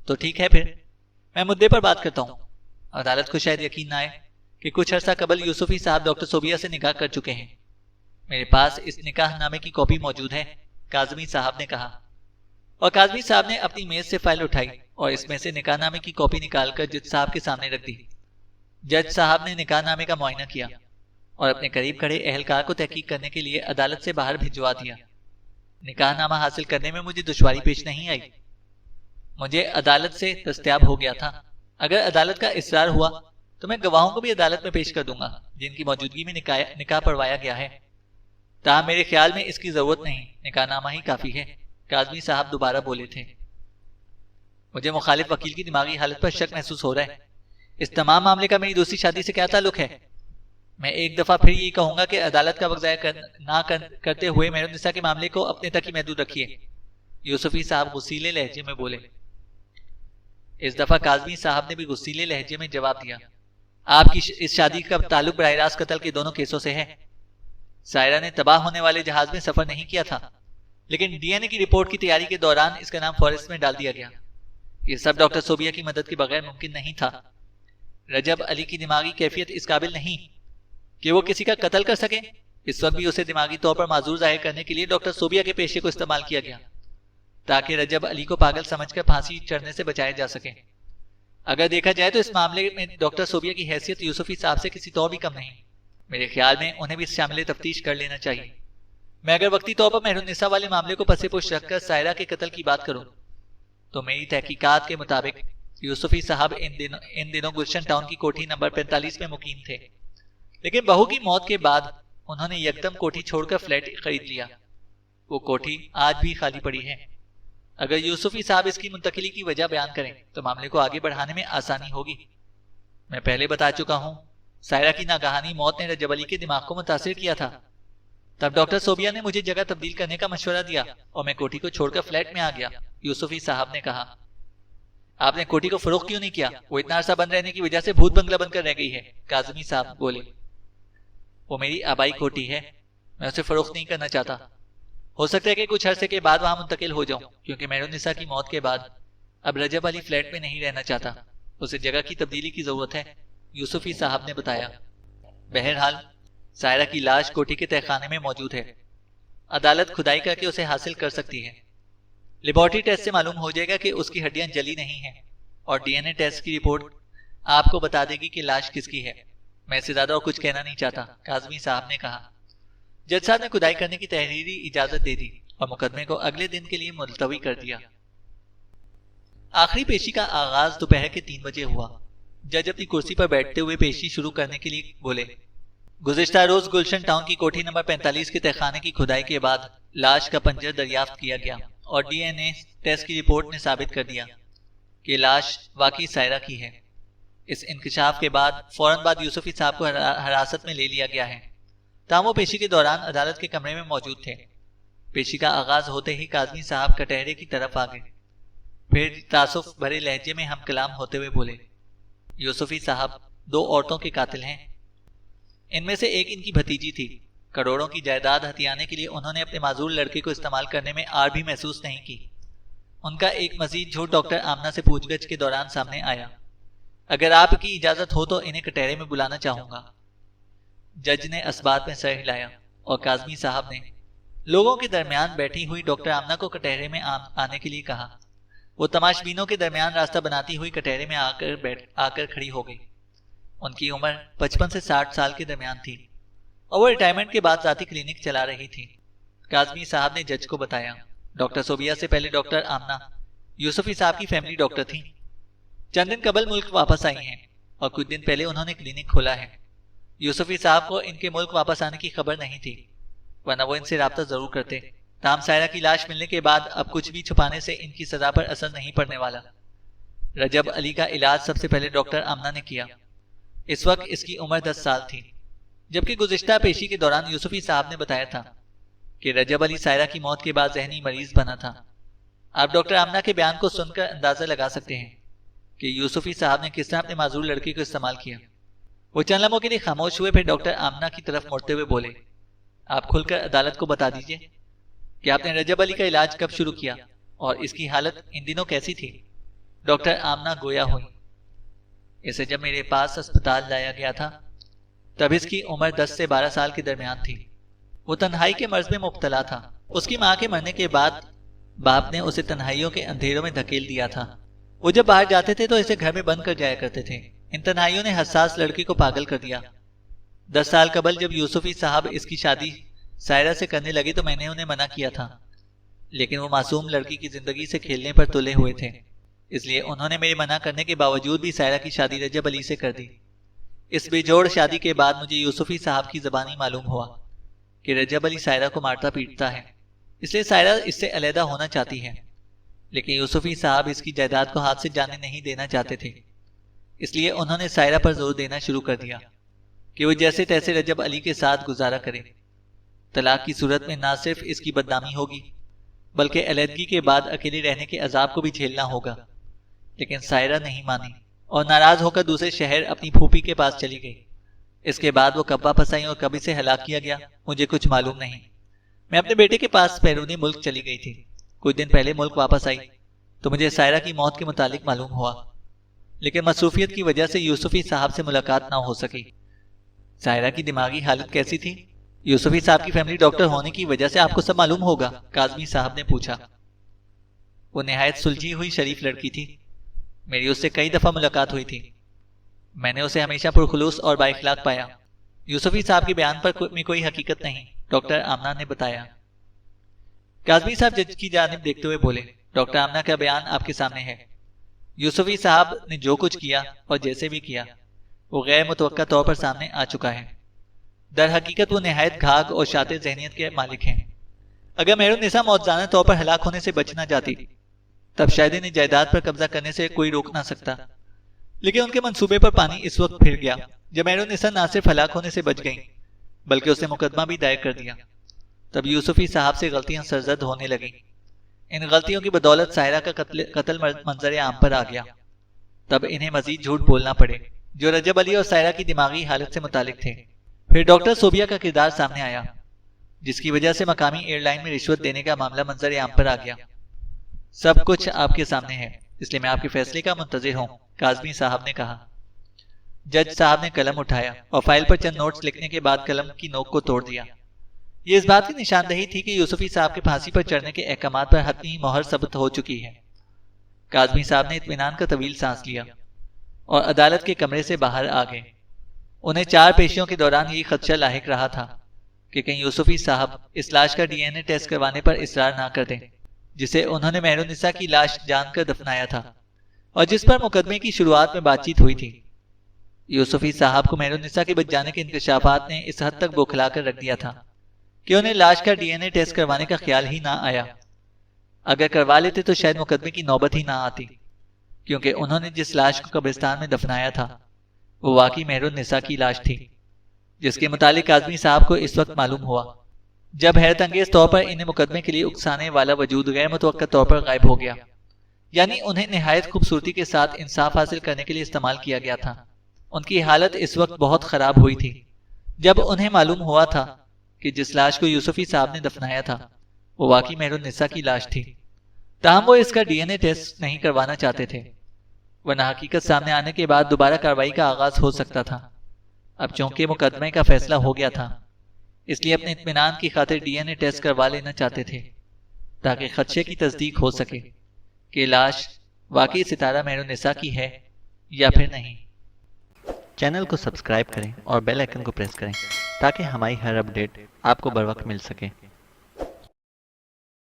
تو ٹھیک ہے، پھر میں مدعے پر بات کرتا ہوں۔ عدالت کو شاید یقین نہ آئے کہ کچھ عرصہ قبل یوسفی صاحب ڈاکٹر صوبیہ سے نکاح کر چکے ہیں۔ میرے پاس اس نکاح نامے کی کاپی موجود ہے، کاظمی صاحب نے کہا، اور کاظمی صاحب نے اپنی میز سے فائل اٹھائی اور اس میں سے نکاح نامے کی کاپی نکال کر جج صاحب کے سامنے رکھ دی۔ جج صاحب نے نکاح نامے کا معائنہ کیا اور اپنے قریب کھڑے اہلکار کو تحقیق کرنے کے لیے عدالت سے باہر بھجوا دیا۔ نکاح نامہ حاصل کرنے میں مجھے دشواری پیش نہیں آئی، مجھے عدالت سے دستیاب ہو گیا تھا۔ اگر عدالت کا اصرار ہوا تو میں گواہوں کو بھی عدالت میں پیش کر دوں گا جن کی موجودگی میں نکاح پڑھوایا گیا ہے، تاہم میرے خیال میں اس کی ضرورت نہیں، نکاح نامہ ہی کافی ہے۔ کاظمی صاحب دوبارہ بولے تھے، مجھے مخالف وکیل کی دماغی حالت پر شک محسوس ہو رہا ہے، اس تمام معاملے کا میری دوسری شادی سے کیا تعلق ہے؟ میں ایک دفعہ پھر یہی کہوں گا کہ عدالت کا وقت ضائع نہ کرتے ہوئے مہر النساء کے معاملے کو اپنے تک ہی محدود رکھیے۔ یوسفی صاحب غصیلے لہجے میں بولے۔ اس دفعہ کاظمی صاحب نے بھی غصیلے لہجے میں جواب دیا، آپ کی اس شادی کا تعلق براہ راست قتل کے دونوں کیسوں سے ہے۔ سائرہ نے تباہ ہونے والے جہاز میں سفر نہیں کیا تھا، لیکن ڈی این اے کی رپورٹ کی تیاری کے دوران اس کا نام فہرست میں ڈال دیا گیا۔ یہ سب ڈاکٹر صوبیہ کی مدد کے بغیر ممکن نہیں تھا۔ رجب علی کی دماغی کیفیت اس قابل نہیں کہ وہ کسی کا قتل کر سکے، اس وقت بھی اسے دماغی طور پر معذور ظاہر کرنے کے لیے ڈاکٹر صوبیہ کے پیشے کو استعمال کیا گیا تاکہ رجب علی کو پاگل سمجھ کر پھانسی چڑھنے سے بچایا جا سکے۔ اگر دیکھا جائے تو اس معاملے میں ڈاکٹر صوبیہ کی حیثیت یوسفی صاحب سے کسی طور بھی کم نہیں۔ میرے خیال میں انہیں بھی شامل تفتیش کر لینا چاہیے۔ میں اگر وقتی طور پر مہرالنساء والے معاملے کو پس پش رکھ کر سائرہ کے قتل کی بات کروں تو میری تحقیقات کے مطابق یوسفی صاحب ان دنوں گلشن ٹاؤن کی کوٹھی نمبر 45 میں مقیم تھے، لیکن بہو کی موت کے بعد انہوں نے یکدم کوٹھی چھوڑ کر فلیٹ خرید لیا۔ وہ کوٹھی آج بھی خالی پڑی ہے۔ اگر یوسفی صاحب اس کی منتقلی کی وجہ بیان کریں تو معاملے کو آگے بڑھانے میں آسانی ہوگی۔ میں پہلے بتا چکا ہوں، سائرہ کی ناگہانی موت نے رجب علی کے دماغ کو متاثر کیا تھا۔ تب ڈاکٹر صوبیہ نے مجھے جگہ تبدیل کرنے کا مشورہ دیا اور میں کوٹھی کو چھوڑ کر فلیٹ میں آ گیا۔ یوسفی صاحب نے کہا، آپ نے کوٹھی کو فروخت کیوں نہیں کیا؟ وہ اتنا عرصہ بند رہنے کی وجہ سے بھوت بنگلہ بن کر رہ گئی ہے۔ کاظمی صاحب بولے، وہ میری آبائی کوٹھی ہے، میں اسے فروخت نہیں کرنا چاہتا۔ ہو سکتا ہے کہ کچھ عرصے کے بعد وہاں منتقل ہو جاؤں، کیونکہ مہرالنساء کی موت کے بعد اب رجب علی فلیٹ میں نہیں رہنا چاہتا، اسے جگہ کی تبدیلی کی ضرورت ہے، یوسفی صاحب نے بتایا۔ بہرحال سائرہ کی لاش کوٹھی کے تہخانے میں موجود ہے، عدالت کھدائی کر کے اسے حاصل کر سکتی ہے۔ لیبارٹری ٹیسٹ سے معلوم ہو جائے گا کہ اس کی ہڈیاں جلی نہیں ہیں، اور ڈی این اے ٹیسٹ کی رپورٹ آپ کو بتا دے گی کہ لاش کس کی ہے۔ میں اس سے زیادہ اور کچھ کہنا نہیں چاہتا، کاظمی صاحب نے کہا۔ جج صاحب نے کھدائی کرنے کی تحریری اجازت دے دی اور مقدمے کو اگلے دن کے لیے ملتوی کر دیا۔ آخری پیشی کا آغاز دوپہر کے 3 بجے ہوا۔ جج اپنی کرسی پر بیٹھتے ہوئے پیشی شروع کرنے کے لیے بولے، گزشتہ روز گلشن ٹاؤن کی کوٹھی نمبر 45 کے تہخانے کی کھدائی کے بعد لاش کا پنجر دریافت کیا گیا اور ڈی این اے ٹیسٹ کی رپورٹ نے ثابت کر دیا کہ لاش واقعی سائرہ کی ہے۔ اس انکشاف کے بعد فوراً بعد یوسفی صاحب کو حراست میں لے لیا گیا ہے، تاہم وہ پیشی کے دوران عدالت کے کمرے میں موجود تھے۔ پیشی کا آغاز ہوتے ہی کاظمی صاحب کٹہرے کی طرف آ گئے، پھر تعصب بھرے لہجے میں ہم کلام ہوتے ہوئے بولے، یوسفی صاحب 2 عورتوں کے قاتل ہیں، ان میں سے ایک ان کی بھتیجی تھی۔ کروڑوں کی جائیداد ہتھیانے کے لیے انہوں نے اپنے معذور لڑکے کو استعمال کرنے میں آر بھی محسوس نہیں کی۔ ان کا ایک مزید جھوٹ ڈاکٹر آمنہ سے پوچھ گچھ کے دوران سامنے آیا۔ اگر آپ کی اجازت ہو تو انہیں کٹہرے میں بلانا چاہوں گا۔ جج نے اسبات میں سر ہلایا اور کاظمی صاحب نے لوگوں کے درمیان بیٹھی ہوئی ڈاکٹر آمنہ کو کٹہرے میں آنے کے لیے کہا۔ وہ تماش بینوں کے درمیان راستہ بناتی ہوئی کٹہرے میں آ کر کھڑی ہو گئی۔ ان کی عمر 55 سے 60 سال کے درمیان تھی اور وہ ریٹائرمنٹ کے بعد ذاتی کلینک چلا رہی تھی۔ کاظمی صاحب نے جج کو بتایا، ڈاکٹر صوبیہ سے پہلے ڈاکٹر آمنہ یوسفی صاحب کی فیملی ڈاکٹر تھیں، چند دن قبل ملک واپس آئی ہیں اور کچھ دن پہلے انہوں نے کلینک کھولا ہے۔ یوسفی صاحب کو ان کے ملک واپس آنے کی خبر نہیں تھی، ورنہ وہ ان سے رابطہ ضرور کرتے۔ تاہم سائرہ کی لاش ملنے کے بعد اب کچھ بھی چھپانے سے ان کی سزا پر اثر نہیں پڑنے والا۔ رجب علی کا علاج سب سے پہلے ڈاکٹر آمنہ نے کیا۔ اس وقت اس کی عمر 10 سال تھی، جبکہ گزشتہ پیشی کے دوران یوسفی صاحب نے بتایا تھا کہ رجب علی سائرہ کی موت کے بعد ذہنی مریض بنا تھا۔ آپ ڈاکٹر آمنہ کے بیان کو سن کر اندازہ لگا سکتے ہیں کہ یوسفی صاحب نے کس طرح اپنے معذور لڑکے کو استعمال کیا۔ وہ چند لمحوں کے لیے خاموش ہوئے، پھر ڈاکٹر آمنہ کی طرف مڑتے ہوئے بولے، آپ کھل کر عدالت کو بتا دیجئے کہ آپ نے رجب علی کا علاج کب شروع کیا اور اس کی حالت ان دنوں کیسی تھی؟ ڈاکٹر آمنہ گویا ہوئی، اسے جب میرے پاس اسپتال لایا گیا تھا تب اس کی عمر 10 سے 12 سال کے درمیان تھی۔ وہ تنہائی کے مرض میں مبتلا تھا۔ اس کی ماں کے مرنے کے بعد باپ نے اسے تنہائیوں کے اندھیروں میں دھکیل دیا تھا۔ وہ جب باہر جاتے تھے تو اسے گھر میں بند کر جایا کرتے تھے۔ ان تنہائیوں نے حساس لڑکے کو پاگل کر دیا۔ 10 سال قبل جب یوسفی صاحب اس کی شادی سائرہ سے کرنے لگے تو میں نے انہیں منع کیا تھا، لیکن وہ معصوم لڑکی کی زندگی سے کھیلنے پر تلے ہوئے تھے، اس لیے انہوں نے میرے منع کرنے کے باوجود بھی سائرہ کی شادی رجب علی سے کر دی۔ اس بے جوڑ شادی کے بعد مجھے یوسفی صاحب کی زبانی معلوم ہوا کہ رجب علی سائرہ کو مارتا پیٹتا ہے، اس لیے سائرہ اس سے علیحدہ ہونا چاہتی ہے، لیکن یوسفی صاحب اس کی جائیداد کو ہاتھ سے جانے نہیں دینا چاہتے تھے، اس لیے انہوں نے سائرہ پر زور دینا شروع کر دیا کہ وہ جیسے تیسے رجب علی کے ساتھ گزارا کرے۔ طلاق کی صورت میں نہ صرف اس کی بدنامی ہوگی بلکہ علیحدگی کے بعد اکیلے رہنے کے عذاب کو بھی جھیلنا ہوگا۔ لیکن سائرہ نہیں مانی اور ناراض ہو کر دوسرے شہر اپنی پھوپھی کے پاس چلی گئی۔ اس کے بعد وہ کب واپس آئی اور کب اسے ہلاک کیا گیا مجھے کچھ معلوم نہیں۔ میں اپنے بیٹے کے پاس بیرونی ملک چلی گئی تھی۔ کچھ دن پہلے ملک واپس آئی تو مجھے سائرہ کی موت کے متعلق معلوم ہوا، لیکن مصروفیت کی وجہ سے یوسفی صاحب سے ملاقات نہ ہو سکی۔ سائرہ کی دماغی حالت کیسی تھی؟ یوسفی صاحب کی فیملی ڈاکٹر ہونے کی وجہ سے آپ کو سب معلوم ہوگا، کاظمی صاحب نے پوچھا۔ وہ نہایت سلجھی ہوئی شریف لڑکی تھی، میری اس سے کئی دفعہ ملاقات ہوئی تھی، میں نے اسے ہمیشہ پرخلوص اور با اخلاق پایا۔ یوسفی صاحب کے بیان پر میں کوئی حقیقت نہیں، ڈاکٹر آمنہ نے بتایا۔ کاظمی صاحب جج کی جانب دیکھتے ہوئے بولے، ڈاکٹر آمنہ کا بیان آپ کے سامنے ہے۔ یوسفی صاحب نے جو کچھ کیا اور جیسے بھی کیا وہ غیر متوقع طور پر سامنے آ چکا ہے۔ در حقیقت وہ نہایت گھاگ اور شاطر ذہنیت کے مالک ہیں۔ اگر مہرالنساء موجزانہ طور پر ہلاک ہونے سے بچ نہ جاتی تب شاید انہیں جائیداد پر قبضہ کرنے سے کوئی روک نہ سکتا، لیکن ان کے منصوبے پر پانی اس وقت پھر گیا جب مہرالنساء نہ صرف ہلاک ہونے سے بچ گئیں بلکہ اس نے مقدمہ بھی دائر کر دیا۔ تب یوسفی صاحب سے غلطیاں سرزد ہونے لگیں۔ ان غلطیوں کی بدولت ساحرہ کا قتل منظر عام پر آ گیا۔ تب انہیں مزید جھوٹ بولنا پڑے جو رجب علی اور ساحرہ کی دماغی حالت سے متعلق تھے۔ پھر ڈاکٹر صوبیہ کا کردار سامنے آیا جس کی وجہ سے مقامی ایئر لائن میں رشوت دینے کا معاملہ منظر عام پر آ گیا۔ سب کچھ آپ کے سامنے ہے، اس لیے میں آپ کے فیصلے کا منتظر ہوں، کاظمی صاحب نے کہا۔ جج صاحب نے قلم اٹھایا اور فائل پر چند نوٹس لکھنے کے بعد قلم کی نوک کو توڑ دیا۔ یہ اس بات کی نشاندہی تھی کہ یوسفی صاحب کے پھانسی پر چڑھنے کے احکامات پر حتمی مہر ثبت ہو چکی ہے۔ کاظمی صاحب نے اطمینان کا طویل سانس لیا اور عدالت کے کمرے سے باہر آ گئے۔ انہیں 4 پیشیوں کے دوران یہ خدشہ لاحق رہا تھا کہ کہیں یوسفی صاحب اس لاش کا ڈی این اے ٹیسٹ کروانے پر اصرار نہ کر دیں جسے انہوں نے مہرالنساء کی لاش جان کر دفنایا تھا اور جس پر مقدمے کی شروعات میں بات چیت ہوئی تھی۔ یوسفی صاحب کو مہرالنساء کے بچ جانے کے انکشافات نے اس حد تک بوکھلا کر رکھ دیا تھا کہ انہیں لاش کا ڈی این اے ٹیسٹ کروانے کا خیال ہی نہ آیا۔ اگر کروا لیتے تو شاید مقدمے کی نوبت ہی نہ آتی، کیونکہ انہوں نے جس لاش کو قبرستان میں دفنایا تھا وہ واقعی مہرالنساء کی لاش تھی، جس کے متعلق کاظمی صاحب کو اس وقت معلوم ہوا جب حیرت انگیز طور پر انہیں مقدمے کے لیے اکسانے والا وجود غیر متوقع طور پر غائب ہو گیا، یعنی انہیں نہایت خوبصورتی کے ساتھ انصاف حاصل کرنے کے لیے استعمال کیا گیا تھا۔ ان کی حالت اس وقت بہت خراب ہوئی تھی جب انہیں معلوم ہوا تھا کہ جس لاش کو یوسفی صاحب نے دفنایا تھا وہ واقعی مہرالنساء کی لاش تھی، تاہم وہ اس کا ڈی این اے ٹیسٹ نہیں کروانا چاہتے تھے، ورنہ حقیقت سامنے آنے کے بعد دوبارہ کارروائی کا آغاز ہو سکتا تھا۔ اب چونکہ مقدمے کا فیصلہ ہو گیا تھا اس لیے اپنے اطمینان کی خاطر ڈی این اے ٹیسٹ کروا لینا چاہتے تھے تاکہ خدشے کی تصدیق ہو سکے کہ لاش واقعی ستارہ مہرالنساء کی ہے یا پھر نہیں۔ چینل کو سبسکرائب کریں اور بیل آئیکن کو پریس کریں تاکہ ہماری ہر اپڈیٹ آپ کو بر وقت مل سکے۔